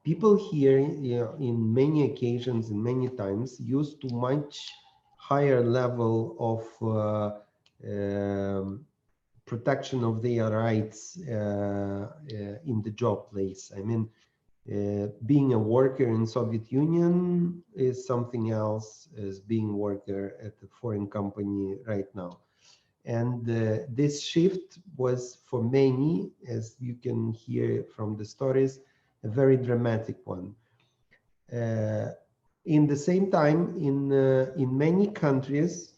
people here, in many occasions and many times used to much higher level of protection of their rights in the job place. I mean, being a worker in Soviet Union is something else as being a worker at a foreign company right now. And this shift was for many, as you can hear from the stories, a very dramatic one. Uh, in the same time, in many countries,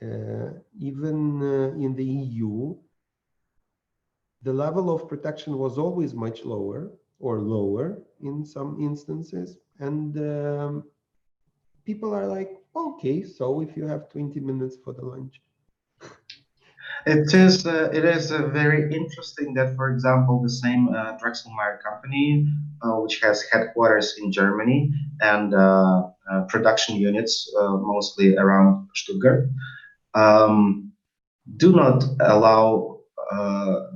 even in the EU, the level of protection was always much lower or lower in some instances. And people are like, okay, so if you have 20 minutes for the lunch. It is very interesting that, for example, the same Drexelmeier company, which has headquarters in Germany and production units mostly around Stuttgart, um, do not allow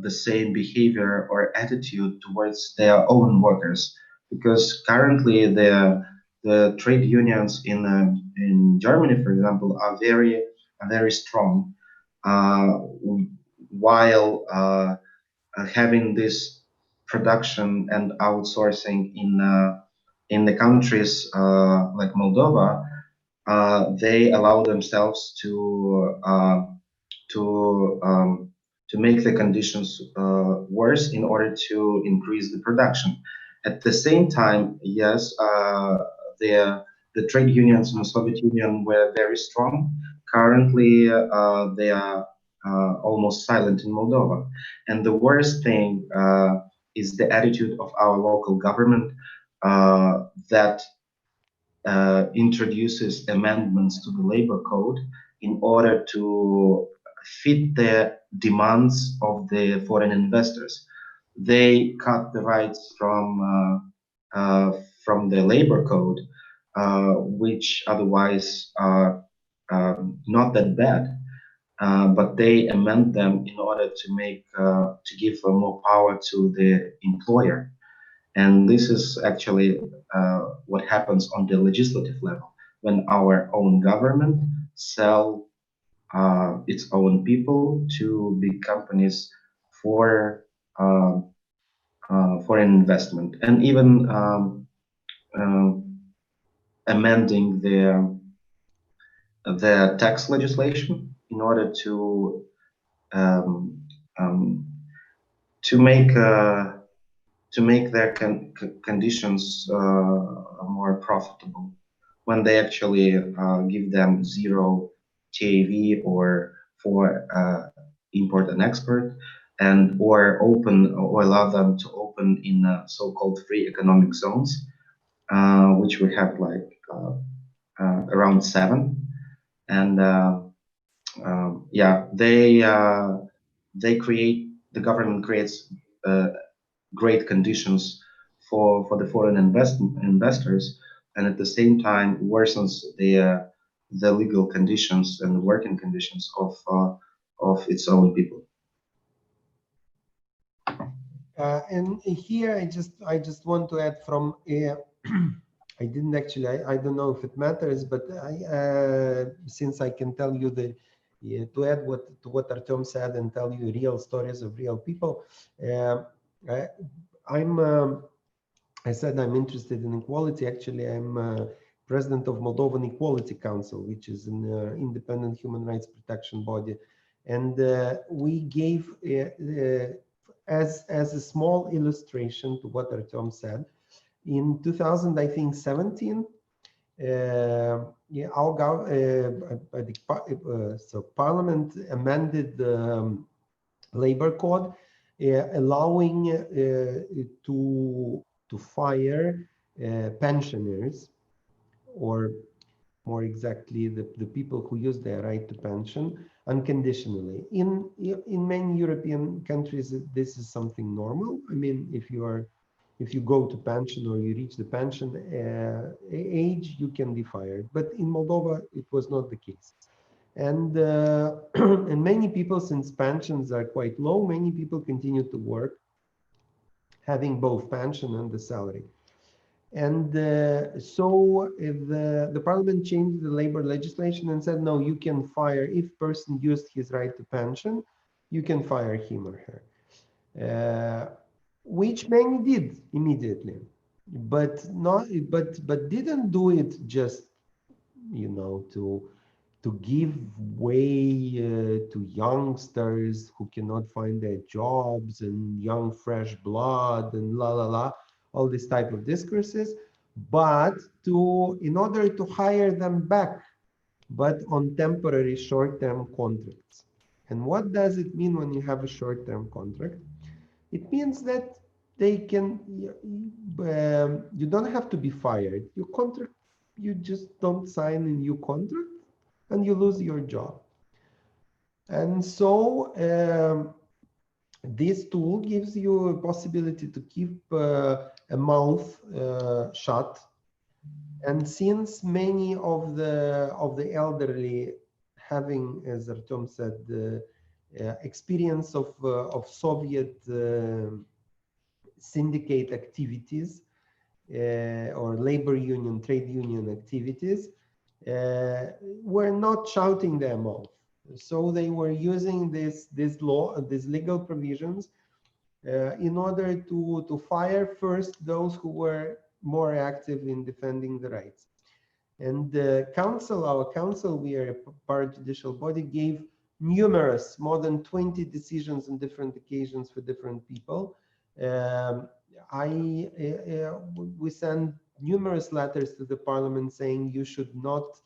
the same behavior or attitude towards their own workers, because currently the trade unions in Germany, for example, are very strong, uh, while having this production and outsourcing in the countries like Moldova, they allow themselves to to make the conditions worse in order to increase the production. At the same time, yes, the the trade unions in the Soviet Union were very strong. Currently, they are almost silent in Moldova. And the worst thing is the attitude of our local government that introduces amendments to the labor code in order to fit the demands of the foreign investors. They cut the rights from the labor code, which otherwise are not that bad, but they amend them in order to give more power to the employer. And this is actually what happens on the legislative level when our own government sell its own people to big companies for uh, for an investment, and even uh, amending the tax legislation in order um, um, to make their conditions more profitable when they actually give them zero TAV or for import and export, and or open or allow them to open in so-called free economic zones, which we have like around 7, and yeah, they create, the government creates great conditions for the foreign investors, and at the same time worsens the legal conditions and the working conditions of its own people. And here I just want to add from I didn't actually, I don't know if it matters, but since I can tell you to add to what Artem said and tell you real stories of real people, I, I'm I said I'm interested in equality. Actually, I'm president of Moldovan Equality Council, which is an independent human rights protection body, and we gave as a small illustration to what Artem said, in 2000, I think 17, yeah, so Parliament amended the labor code, allowing to fire pensioners, or more exactly, the people who use their right to pension unconditionally. In many European countries, this is something normal. I mean, if you go to pension or you reach the pension age, you can be fired. But in Moldova, it was not the case. And and many people, since pensions are quite low, many people continue to work, having both pension and the salary. And so the parliament changed the labor legislation and said, no, you can fire, if person used his right to pension, you can fire him or her, which many did immediately, but not, but didn't do it just, you know, to give way to youngsters who cannot find their jobs and young fresh blood and la la la, all this type of discourses, but in order to hire them back, but on temporary short-term contracts. And what does it mean when you have a short-term contract? It means that they can, you don't have to be fired. Your contract, you just don't sign a new contract and you lose your job. And so this tool gives you a possibility to keep a mouth shut. And since many of the elderly having, as Artem said, the experience of Soviet syndicate activities or labor union, trade union activities, were not shouting them off. So they were using these legal provisions in order to fire first those who were more active in defending the rights. And the council, our council, we are a parajudicial body, gave numerous, more than 20 decisions on different occasions for different people. We sent numerous letters to the parliament saying you should not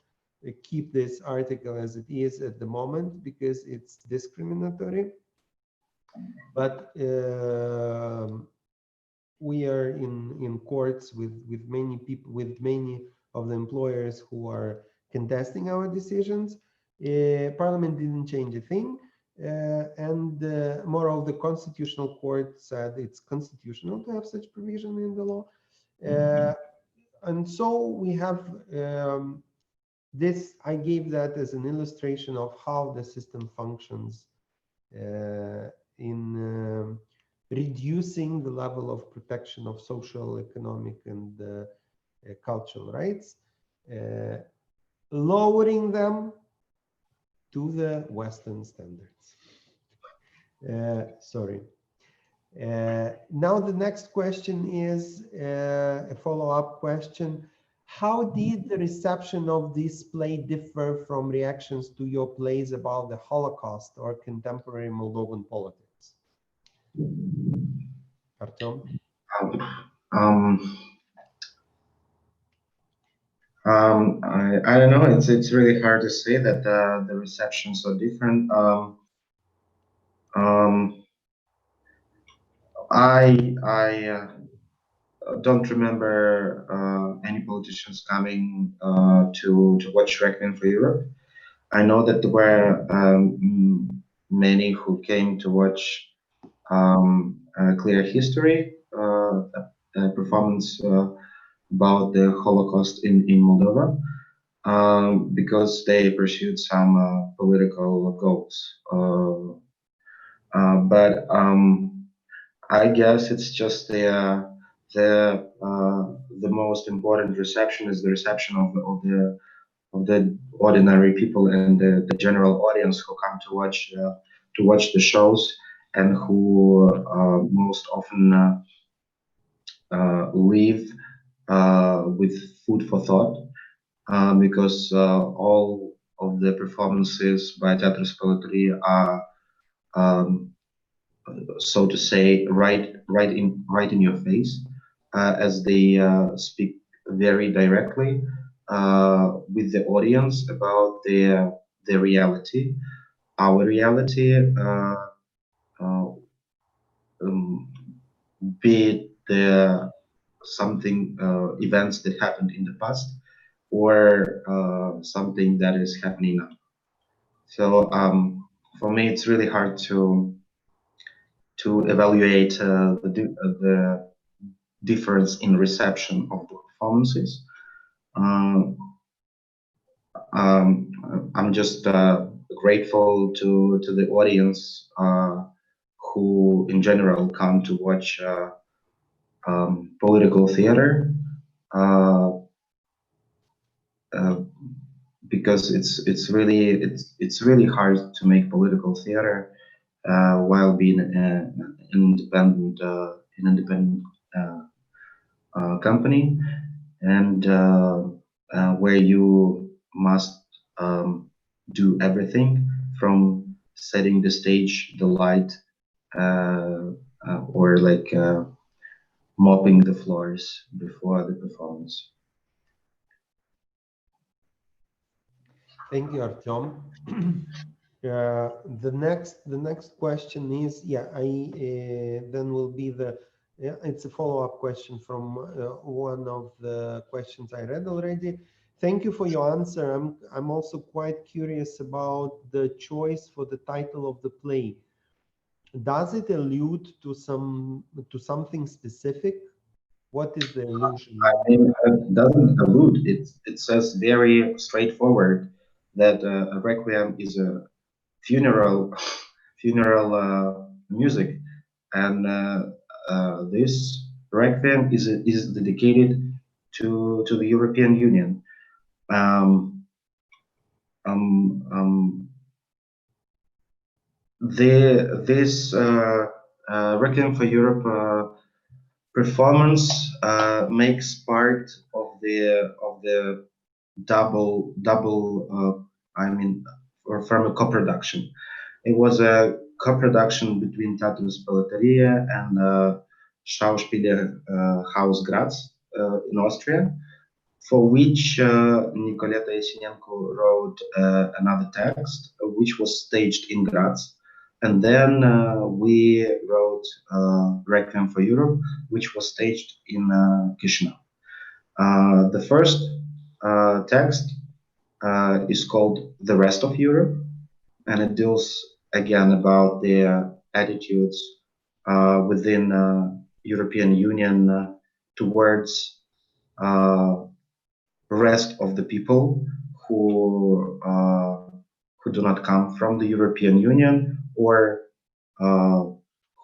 keep this article as it is at the moment because it's discriminatory. But we are in courts with many people, with many of the employers who are contesting our decisions. Parliament didn't change a thing. And moreover, the Constitutional Court said it's constitutional to have such provision in the law. And so we have this, I gave that as an illustration of how the system functions in reducing the level of protection of social, economic, and cultural rights, lowering them to the Western standards. Sorry. Now the next question is a follow-up question. How did the reception of this play differ from reactions to your plays about the Holocaust or contemporary Moldovan politics? Artyom? Um, I don't know. It's really hard to say that the receptions are different. Um, I don't remember any politicians coming to watch Requiem for Europe. I know that there were many who came to watch Clear History, a performance about the Holocaust in Moldova, because they pursued some political goals. But I guess it's just the most important reception is the reception of the ordinary people and the general audience who come to watch the shows and who most often leave with food for thought, because all of the performances by Teatros Plenary are, um, so to say, right in your face, as they speak very directly with the audience about their reality, our reality, uh, um, be it the something events that happened in the past or something that is happening now. So for me, it's really hard to evaluate the difference in reception of the performances. Um, I'm just grateful to the audience who, in general, come to watch political theater, uh, uh, because it's really hard to make political theater while being an independent uh, company, and where you must do everything from setting the stage, the light, or like mopping the floors before the performance. Thank you, Artyom. The next question is, yeah, I then will be it's a follow-up question from one of the questions I read already. Thank you for your answer. I'm also quite curious about the choice for the title of the play. Does it allude to something specific? What is the allusion? I mean, it doesn't allude. It says very straightforward that a requiem is a funeral funeral music, and this requiem is dedicated to the European Union. Um, um, um, this Requiem for Europe performance makes part of the double I mean, or from a co-production. It was a co-production between Teatrus Palateria and Schauspieler Haus Graz in Austria, for which Nicoleta Yesenenko wrote another text, which was staged in Graz. And then we wrote Requiem for Europe, which was staged in Chisinau. The first text is called The Rest of Europe, and it deals again about the attitudes within European Union towards rest of the people who do not come from the European Union, or uh,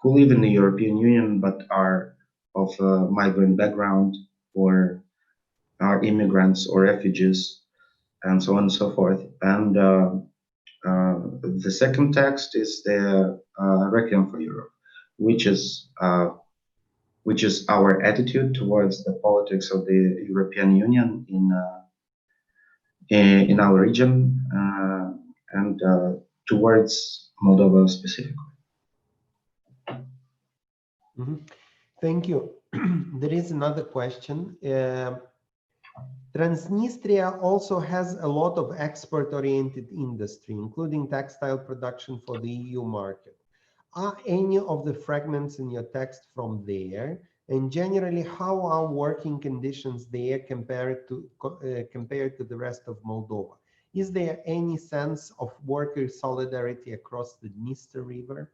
who live in the European Union but are of migrant background, or are immigrants or refugees, and so on and so forth. And the second text is the Requiem for Europe, which is our attitude towards the politics of the European Union in our region, and towards Moldova specifically. Mhm. Thank you. There is another question. Transnistria also has a lot of export-oriented industry, including textile production for the EU market. Are any of the fragments in your text from there? And generally, how are working conditions there compared to the rest of Moldova? Is there any sense of worker solidarity across the Dniester River?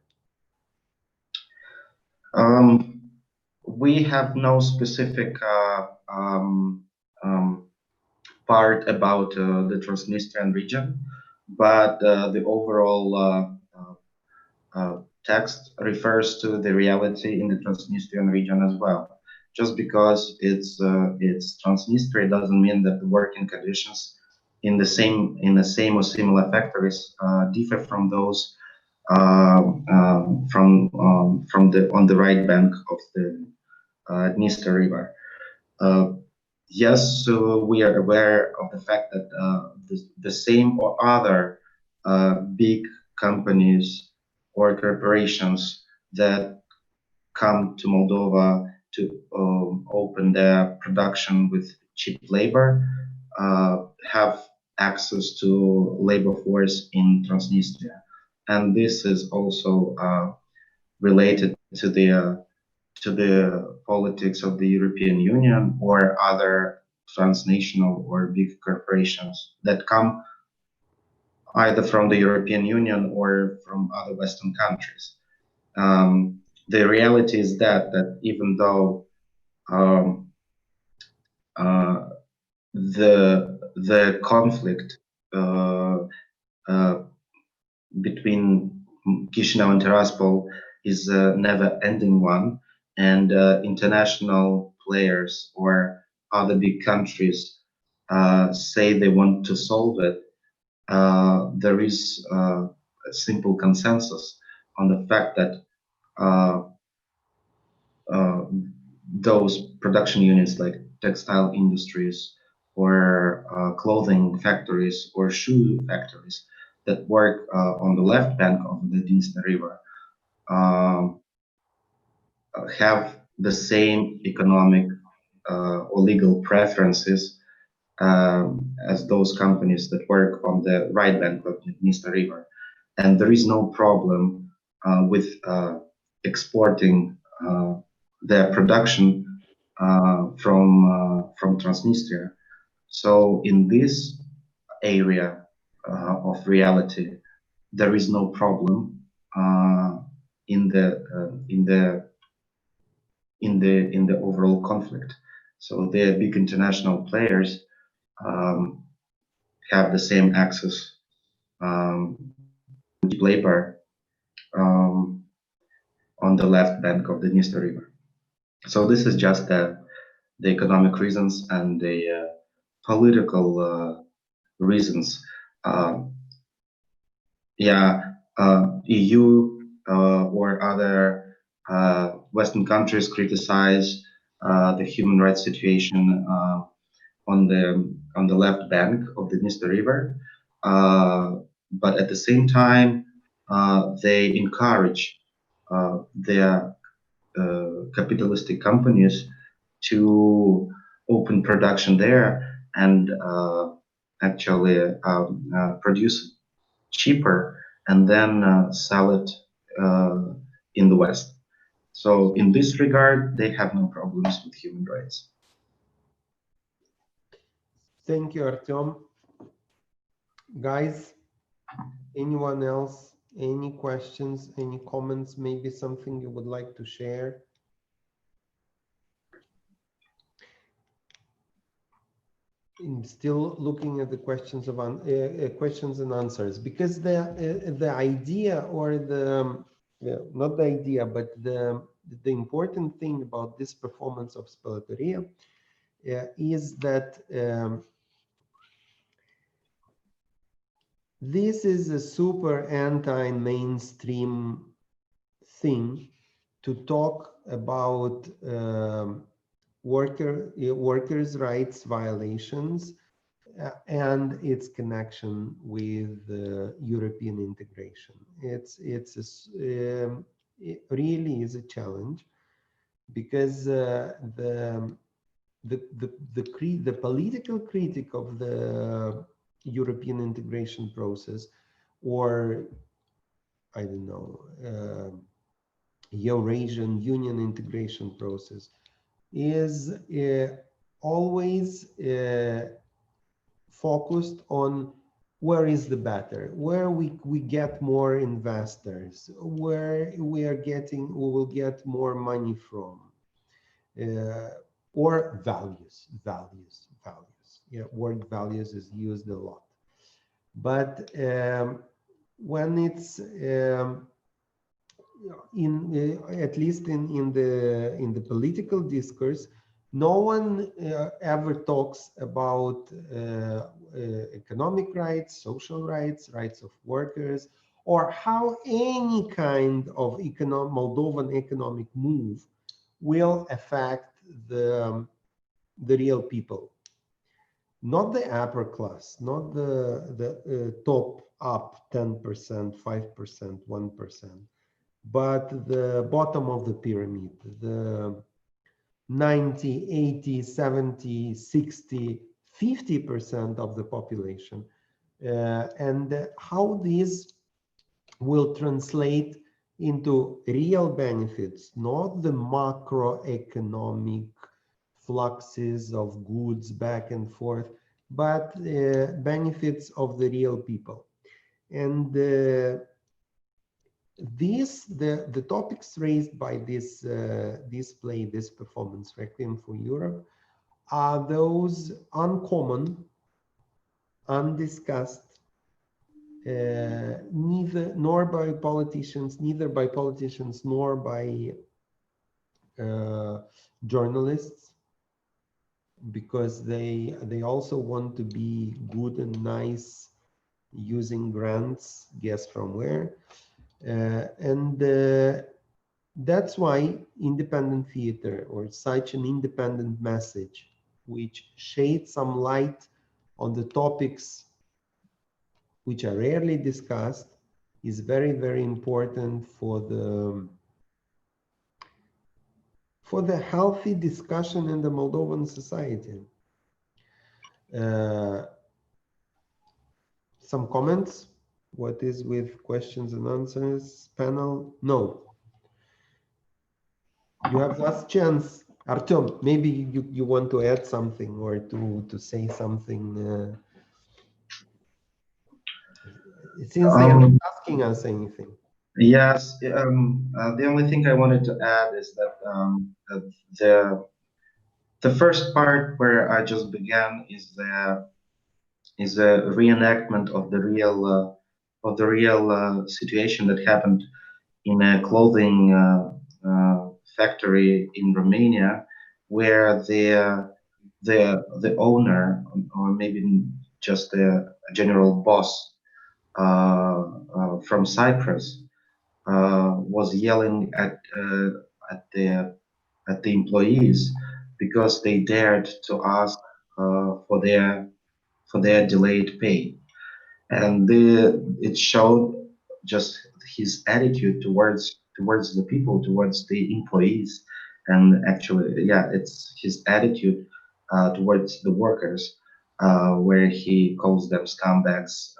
We have no specific part about the Transnistrian region, but the overall text refers to the reality in the Transnistrian region as well. Just because it's Transnistria doesn't mean that the working conditions in the same or similar factories differ from those from the on the right bank of the Dniester River. Yes, so we are aware of the fact that the same or other big companies or corporations that come to Moldova to open their production with cheap labor have access to labor force in Transnistria. And this is also related to the politics of the European Union or other transnational or big corporations that come either from the European Union or from other Western countries. The reality is that even though um, uh, the conflict uh, uh, between Chisinau and Tiraspol is a never-ending one, and international players or other big countries say they want to solve it. There is a simple consensus on the fact that uh, uh, those production units like textile industries or clothing factories or shoe factories that work on the left bank of the Dniester River um, have the same economic or legal preferences as those companies that work on the right bank of the Dniester River. And there is no problem with exporting their production from Transnistria. So in this area of reality, there is no problem in the overall conflict. So the big international players um, have the same access to labor um, on the left bank of the Dniester River. So this is just the economic reasons and the political reasons. Yeah, EU or other Western countries criticize the human rights situation on the left bank of the Dniester River, but at the same time they encourage their capitalistic companies to open production there and actually produce cheaper and then sell it in the West. So in this regard, they have no problems with human rights. Thank you, Artyom. Guys, anyone else? Any questions, any comments, maybe something you would like to share? I'm still looking at the questions of questions and answers, because the idea or the not the idea, but the important thing about this performance of Spălătoria is that this is a super anti-mainstream thing to talk about workers' rights violations and its connection with European integration. It really is a challenge, because the political critic of the European integration process, or I don't know, Eurasian Union integration process, is always focused on where is the better, where we get more investors, where we will get more money from, or values. Yeah, word values is used a lot. But when it's at least in the political discourse, no one ever talks about economic rights, social rights, rights of workers, or how any kind of Moldovan economic move will affect the real people, not the upper class, not the top up 10%, 5%, 1%, but the bottom of the pyramid, the 90, 80, 70, 60, 50% of the population, and how these will translate into real benefits, not the macroeconomic fluxes of goods back and forth, but benefits of the real people. And the topics raised by this play, this performance, Requiem for Europe, are those uncommon, undiscussed, neither by politicians nor by journalists, because they also want to be good and nice using grants, guess from where, and that's why independent theater, or such an independent message which shades some light on the topics which are rarely discussed, is very, very important for the healthy discussion in the Moldovan society. Some comments? What is with questions and answers panel? No. You have last chance. Artyom, maybe you want to add something or to say something. It seems they are not asking us anything. Yes, the only thing I wanted to add is that the first part where I just began is a reenactment of the real situation that happened in a clothing factory in Romania, where the owner, or maybe just the general boss from Cyprus, was yelling at the employees because they dared to ask for their delayed pay, and it showed just his attitude towards the people, towards the employees, and actually, yeah, it's his attitude towards the workers, where he calls them scumbags,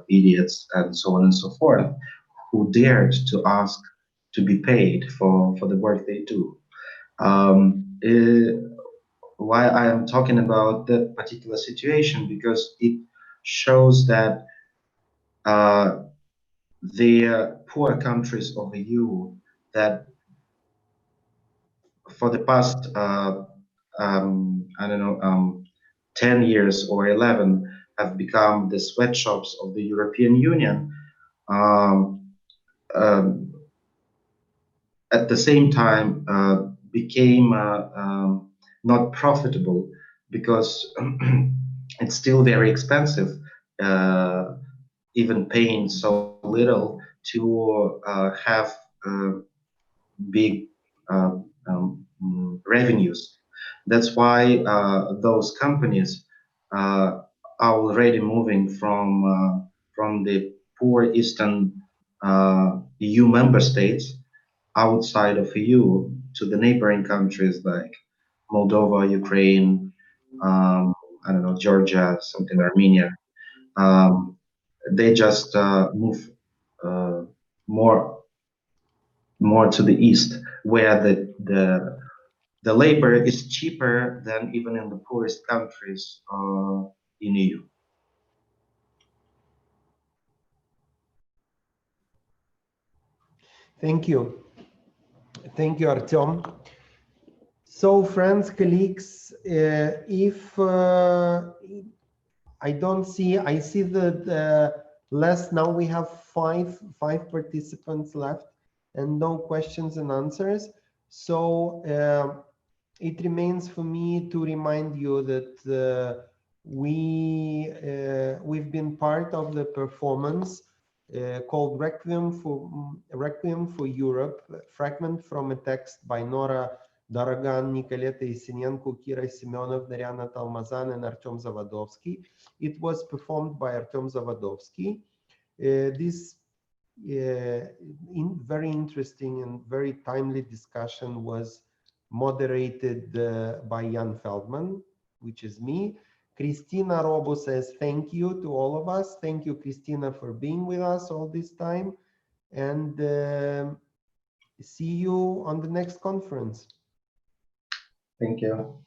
idiots, and so on and so forth, who dared to ask to be paid for the work they do. Why I am talking about that particular situation, because it shows that the poor countries of the EU that for the past I don't know 10 years or 11 have become the sweatshops of the European Union, um, um, at the same time became not profitable, because it's still very expensive, even paying so little to have big revenues. That's why those companies are already moving from the poor eastern EU member states outside of EU, to the neighboring countries like Moldova, Ukraine, I don't know, Georgia, something, Armenia. Um, they just move uh, more more to the east, where the labor is cheaper than even in the poorest countries in EU. Thank you. Thank you, Artyom. So, friends, colleagues, if I don't see, I see that less now we have five participants left and no questions and answers. So it remains for me to remind you that we've been part of the performance called Requiem for Europe, fragment from a text by Nora Daragan, Nikoleta Isinenko, Kira Simonov, Daryana Talmazan, and Artyom Zavadovsky. It was performed by Artyom Zavadovsky. This very interesting and very timely discussion was moderated by Jan Feldman, which is me. Christina Robo says thank you to all of us. Thank you, Christina, for being with us all this time. And see you on the next conference. Thank you.